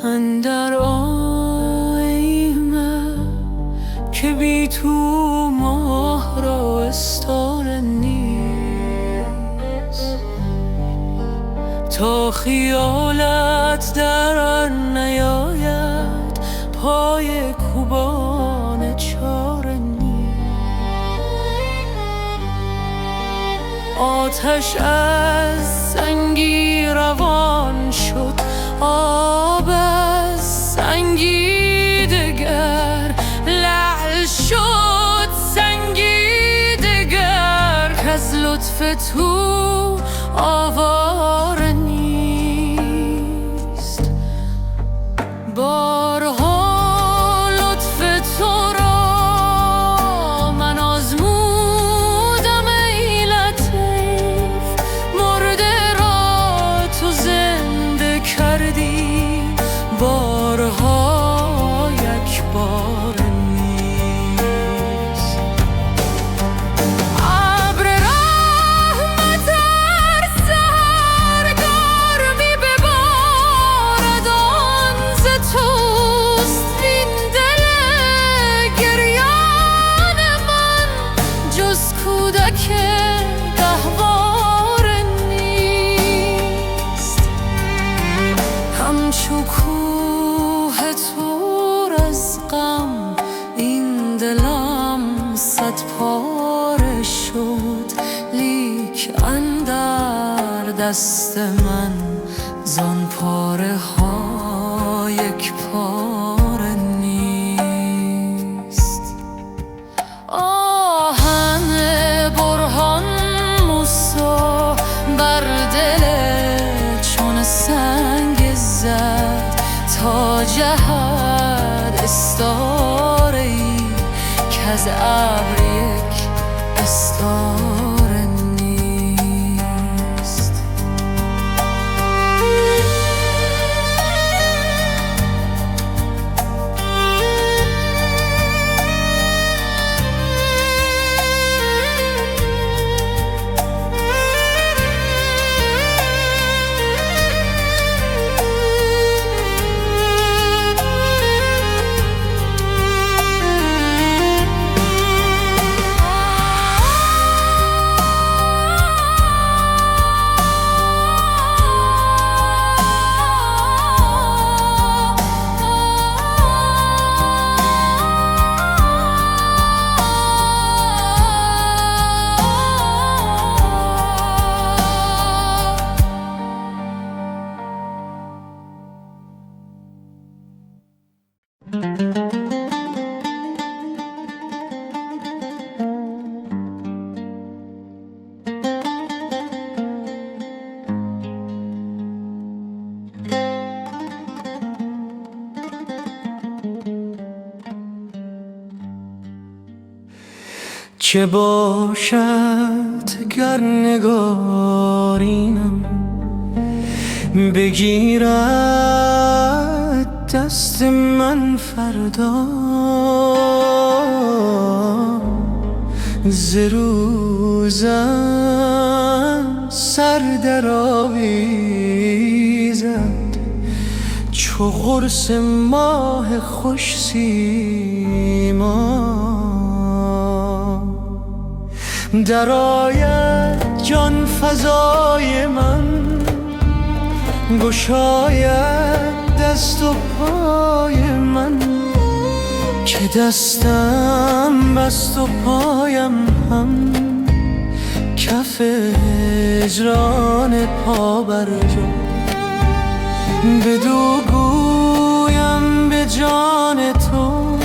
اندر آیمه که بی تو ماه را استاره نیست. تا خیالت در نیاید پای کوبان چاره نیست. آتش از سنگی روان شد، آب از سنگی دگر لعل شد. سنگی دگر کز لطف تو آواره نیست. بارها لطف تو را من آزمودم ای لطیف. مرده را تو زنده کردی بارها یک بار نیست. ابر رحمت هر سحرگاه می ببارد آن ز توست. این دل گریان من جز کودک گهواره نیست. همچو کوه تور از غم این دلم صد پاره شد. لیک اندر دست من زان پاره ها یک پاره نیست. آهن برهان موسی بر دل چون سنگ زد. تا جهد استاره ای کز ابر یک استاره نیست. چه باشد گر نگارینم بگیرد دست من فردا، ز روزم سر در آویزد چو قرص ماه خوش سیما. درآید جان فزای من، گشاید دست و پای من، که دستم بست و پایم هم کف هجران پا بر جا. بدو گویم به جان تو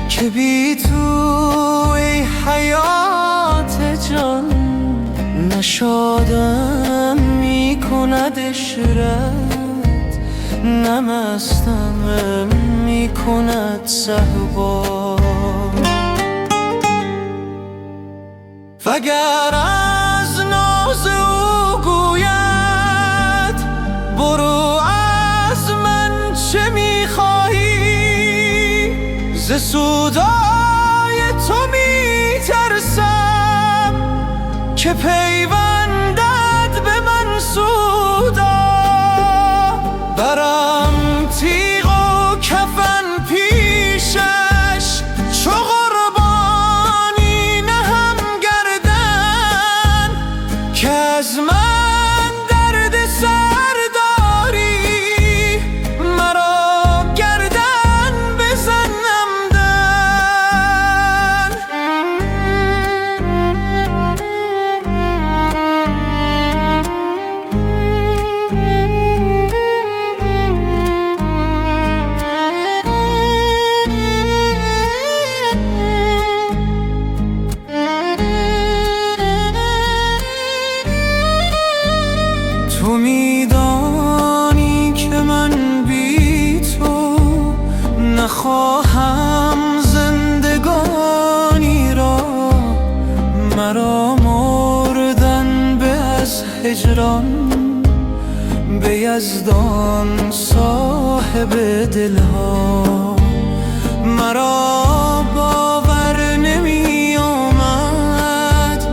که بی تو ای حیات جان، نشادم می کند عشرت، نه مستم می کند صهبا. وگر از ناز او گوید برو از من چه می خواهی، ز سودای تو می ترسم که پیوندد به من سودا. برم تیغ و کفن پیشش چو قربانی نهم گردن، که از من درد سر داری مرا گردن بزنم دن. تو میدانی که من بی تو نخواهم زندگانی را، مرا مردن به از هجران به یزدان صاحب دلها. مرا باور نمی آمد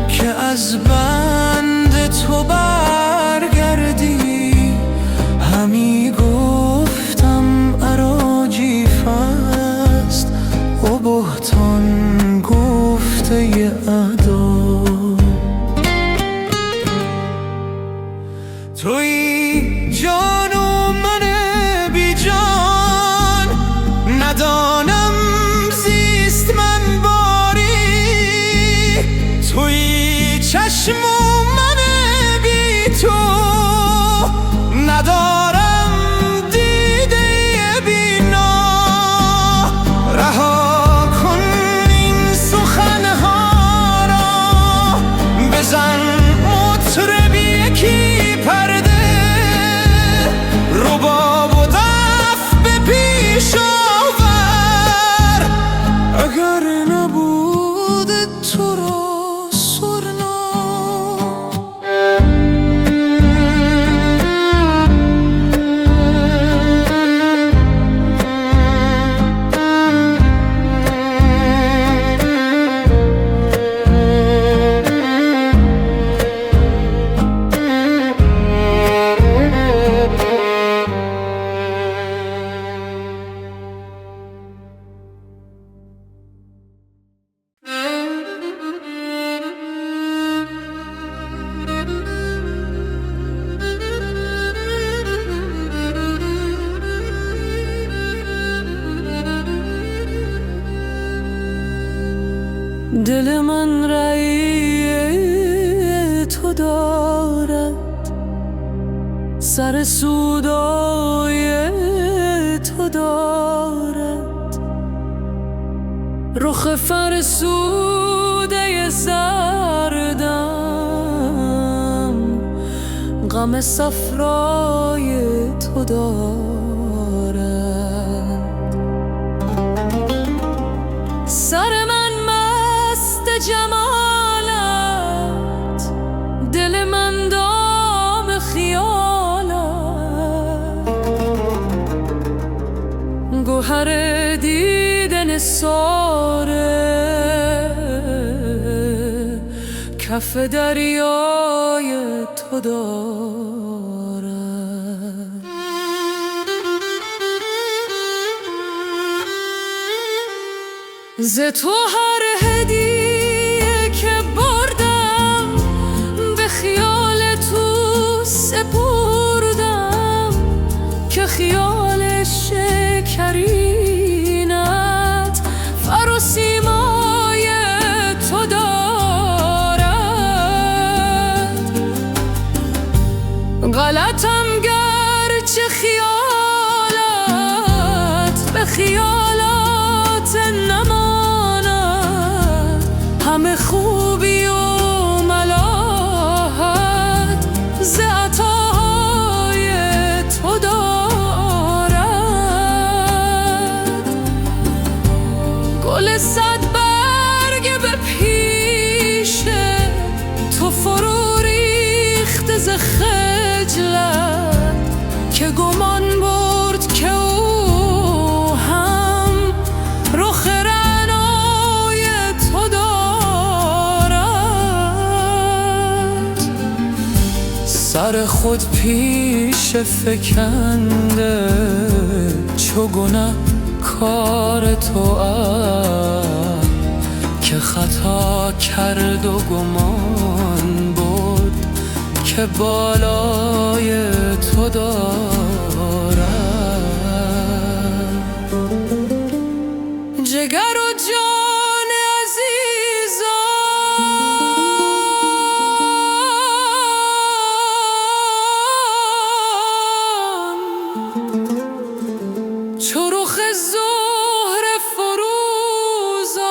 که از بند تو برگردی، همی گفتم اراجیف است و بهتان گفته ادا. تویی جان و من بی جان، ندانم زیست من باری. تویی چشم و من بی تو، ندارم دیده بینا. رها کن این سخنها را، بزن مطرب یکی پرده، رباب و دف به پیش آور. اگر نبود تو را سرنا، دل من رأی تو دارد، سر سودای تو دارد، رخ فرسوده زردم، غم صفرای تو دارد. سر من گوهر دیدن ساره کف دریای تو دارد. ز تو هر هدیه که بردم به خیال تو سپردم که خیال شکرینت فر و سیمای تو دارد. غلطم گرچه خیالت به خیالات نماند، همه خوبی و ملاحت ز عطای تو دارد. گل صد برگ به پیش تو فرو ریخت ز خجلت که گمان برد که او هم رخ رعنای تو دارد. سر خود پیش فکنده چو گنه کار تو که خطا کرد و گمان برد که بالای تو دارد. جگر و جان عزیزان چو رخ زهره فروزان،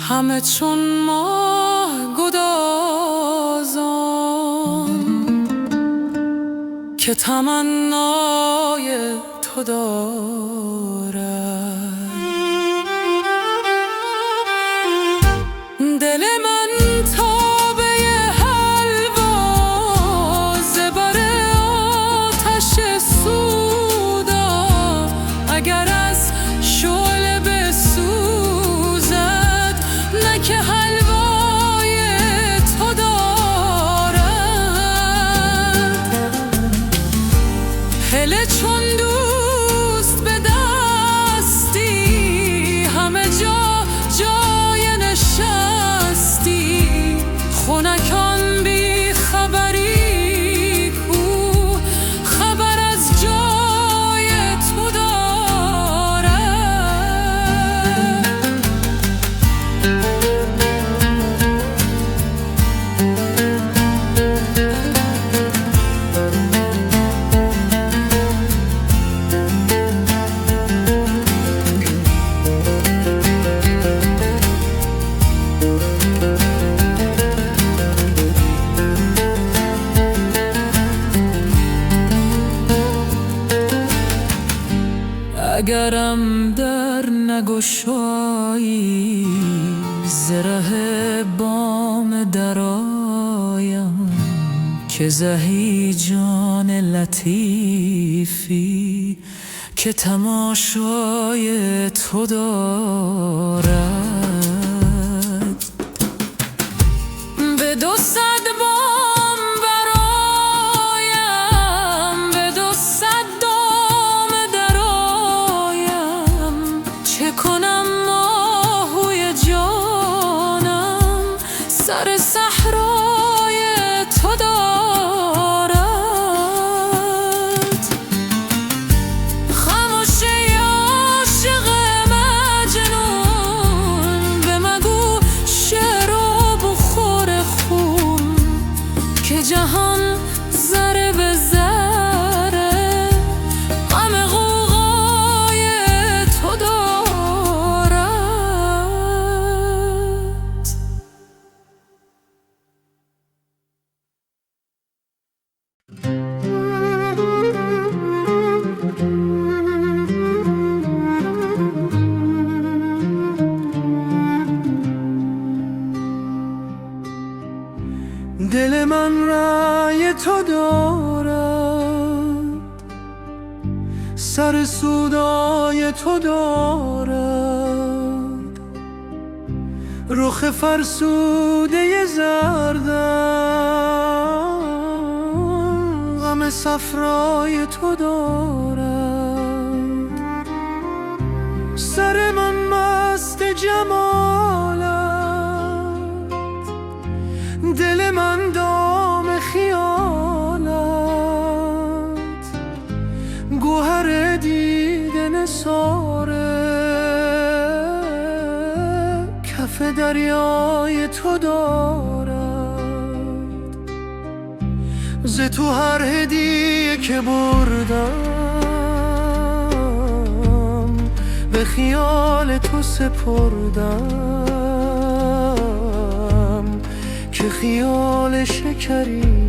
همه چون ماه گدازان که تمنای تو دارد. دل من تابه حلوا ز بر آتش سودا، اگر از شعله بسوزد نه که حلوای تو دارد. هله چون دوست به دستی همه جا جای نشستی، خنکان بی خبری کو خبر از جای تو دارد. اگرم در نگشایی ز ره بام درایم که زهی جان لطیفی که تماشای تو دارد. به دو صد بام برایم به دو صد دام درایم، چه کنم آهوی جانم سر صحرای تو دارد. خموش ای عاشق مجنون سر سودای تو دارد، رخ فرسوده زردم غم صفرای تو دارد. سر من مست جمالت، دل من دام خیالت، گوهر دیده نثاره کف دریای تو دارد. ز تو هر هدیه که بردم به خیال تو سپردم که خیال شکرینت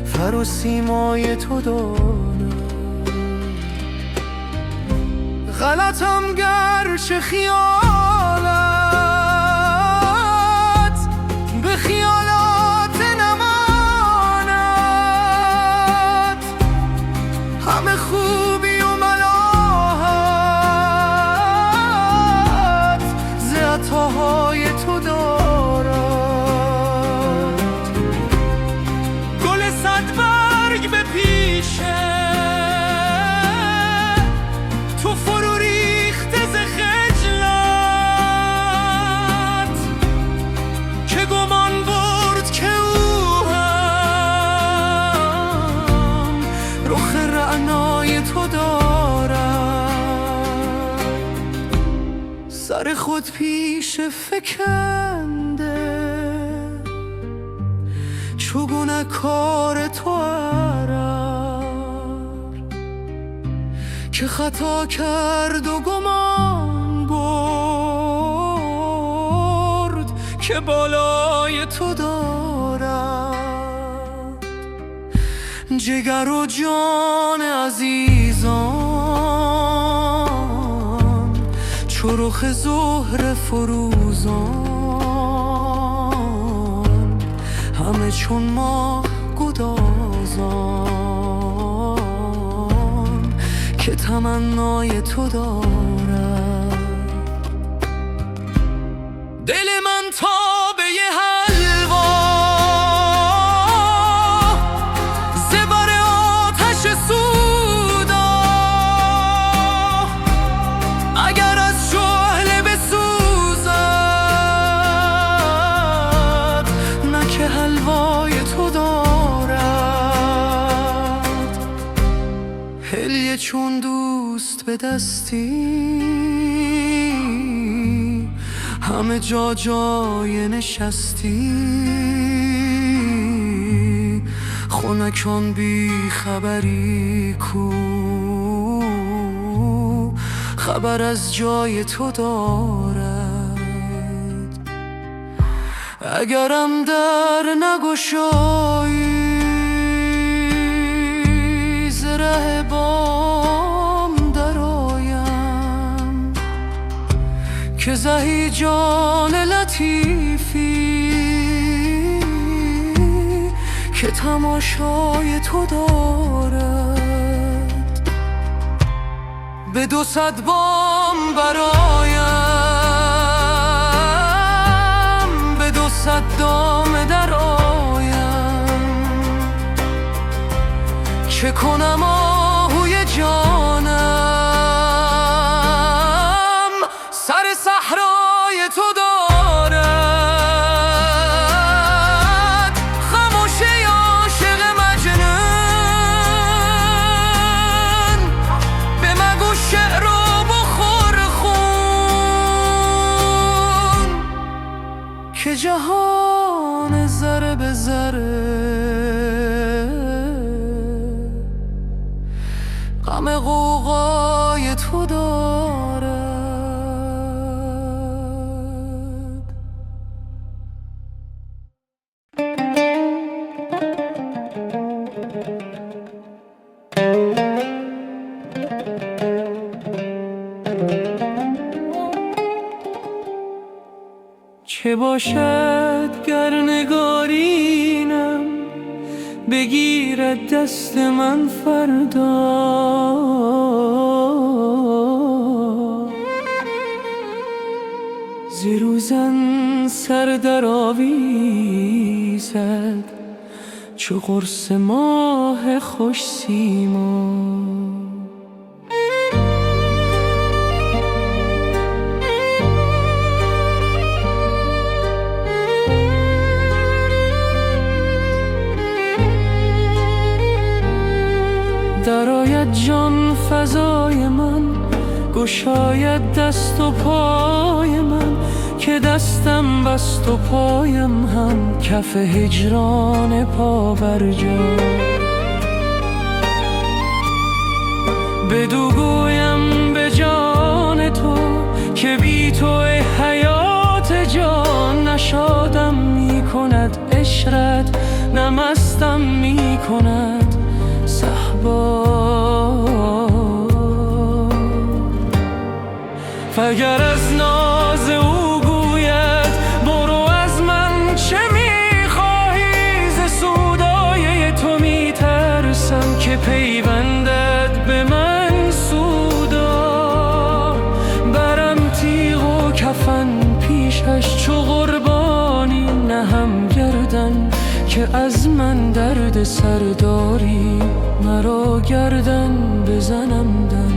فر و سیمای تو دارد. غلطم گرچه خیالت به خیالات نماند، همه خوبی و ملاحت ز عطاهای تو دارد. گل صد برگ به پیشه تو فرو ریخته ز خجلت، که گمان برد که او هم رخ رعنای تو دارد. سر خود پیش فکنده چگونه کار تو عرر، که خطا کرد و گمان برد که بالای تو دارد. جگر و جان عزیزان چو رخ زهره فروزان، همه چون ماه گدازان که تمنای تو دارد. دل من تابه حلوا ز بر آتش سودا، اگر از شعله بسوزد نه که حلوای تو دارد. هلیه چون دوست به دستی همه جا جای نشستی، خنکان بی خبری کو خبر از جای تو دارد. اگرم در نگشایی ز ره بام درآیم، که زهی جان لطیفی که تماشای تو دارد. به 200 بام برایم، به 200 دام در آیم، چه کنم آهوی جانم سر صحرای تو دارد. خموشه عاشق مجنون به مگو شعر و بخور خون، که جهان ذره به ذره غم غوغای تو دارد. چه باشد گر نگارینم بگیرد دست من فردا. زیر زن سر در آویزد چو قرص ماه خوش سیما. درآید جان فضای من، گشاید دست و پای من، که دستم بست و پایم هم کف هجران پا بر جا. بدو گویم به جان تو که بی تو ای حیات جان، نشادم می کند عشرت، نه مستم می کند صهبا. فگر از ناز او گوید برو از من چه میخواهی، ز سودای تو میترسم که پیوندد به من سودا. برم تیغ و کفن پیشش چو قربانی، نهم گردن که از من درد سرداری، مرا گردن بزنم دم.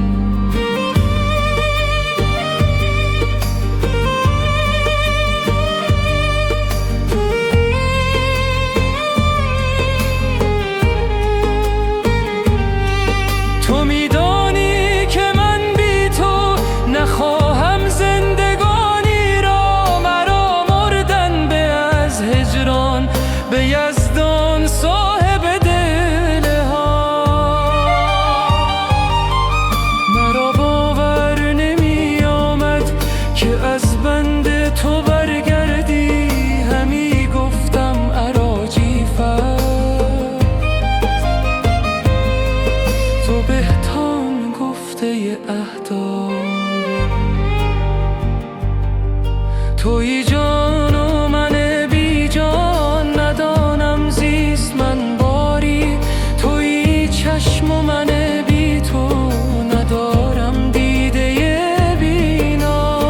تو میدانی که من بی تو نخواهم زندگانی را، مرا مردن به از هجران به یزدان صاحب دل ها. مرا باور نمی آمد که از بند تو برگردی، همی گفتم اراجی تو بهتان گفته اهدا. تویی جان و من بی جان، ندانم زیست من باری. تویی چشم و من بی تو، ندارم دیده بینا.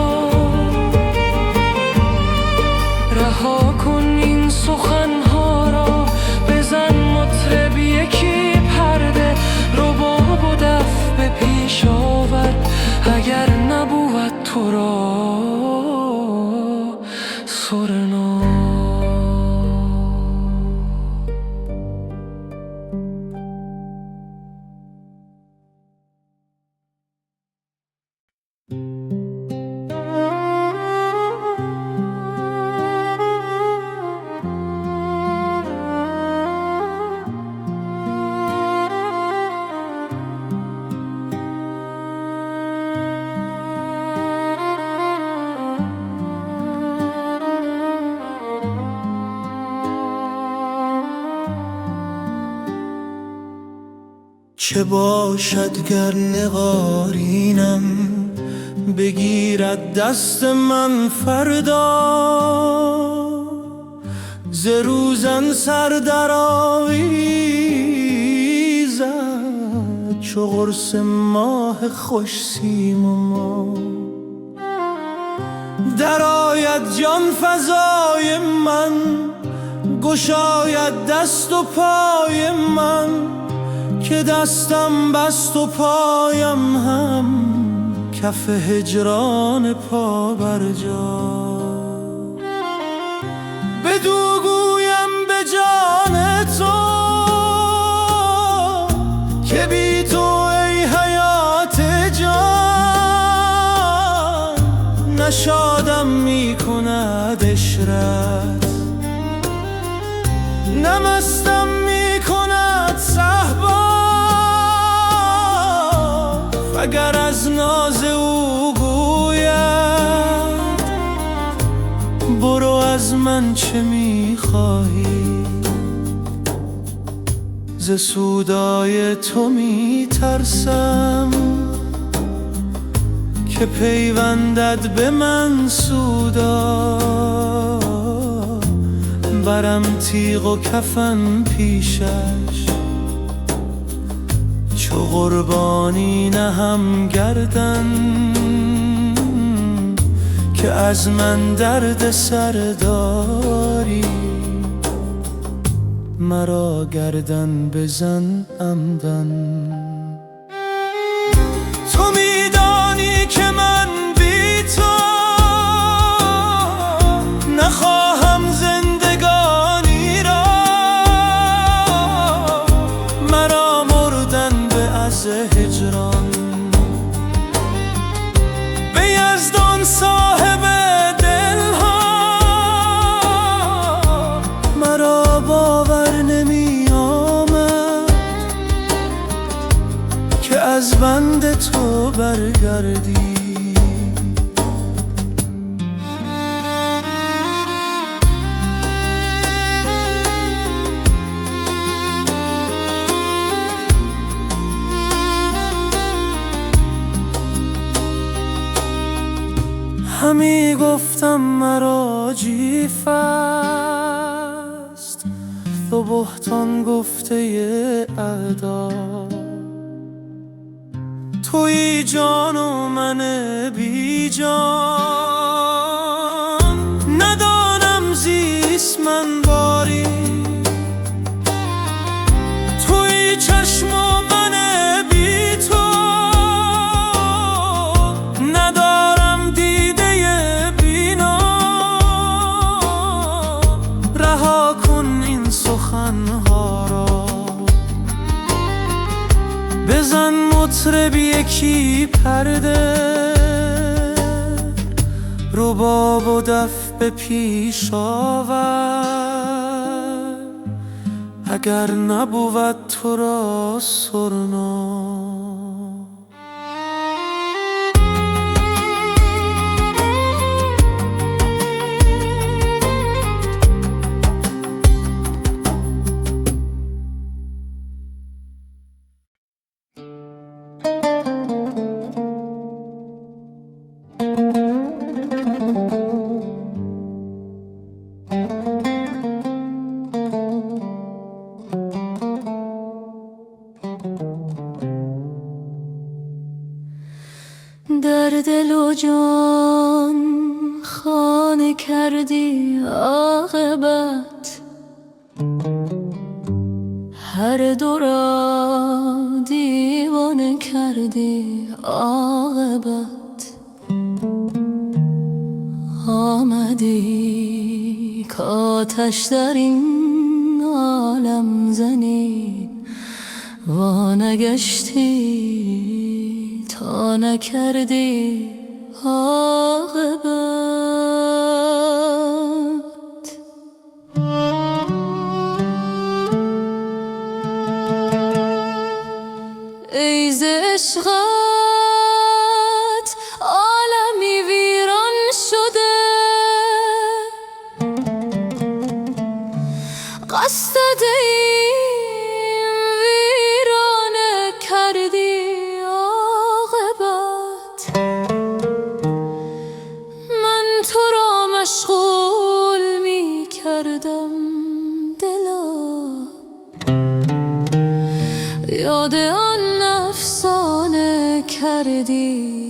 رها کن این سخنها را، بزن مطرب یکی پرده، رباب و دف به پیش آور، اگر نبود تو را سرنا. چه باشد گر نقارینم بگیرد دست من فردا، ز روزن سر در آویزد چو قرص ماه خوش سیما. درآید جان فضای من، گشاید دست و پای من، که دستم بست و پایم هم کف هجران پا بر جا. بدو گویم به جان تو که بی تو ای حیات جان، نشادم می کند عشرت، نه مستم می کند صهبا. اگر از ناز او گوید برو از من چه میخواهی، ز سودای تو میترسم که پیوندد به من سودا. برم تیغ و کفن پیشش، چو قربانی نهم گردن که از من درد سر داری. مرا گردن بزن عمدن. تو میدانی که من بی تو نخواهم زندگانی را، مرا مردن به از هجران. به یزدان صاحب دلها مرا باور نمی آمد که از بند تو برگردی. همی گفتم مرا جیف است، تو بهتان گفته اعدا. تویی جان و من بی جان، ندانم زیست من باری. تویی چشم و من بی تو، ندارم دیده بینا. رها کن این سخنها را، بزن مطرب یکی پرده. رباب و دف به پیش آور، اگر نبود تو را سرنا. در دل و جان خانه کردی عاقبت، هر دو را دیوانه کردی عاقبت. آمدی کآتش در این عالم زنی، وانگشتی تا نکردی عاقبت. ای ز عشقت عالمی ویران شده، قصد این ویرانه کردی عاقبت. من تو را مشغول می کردم دلا، یاد آن افسانه کردی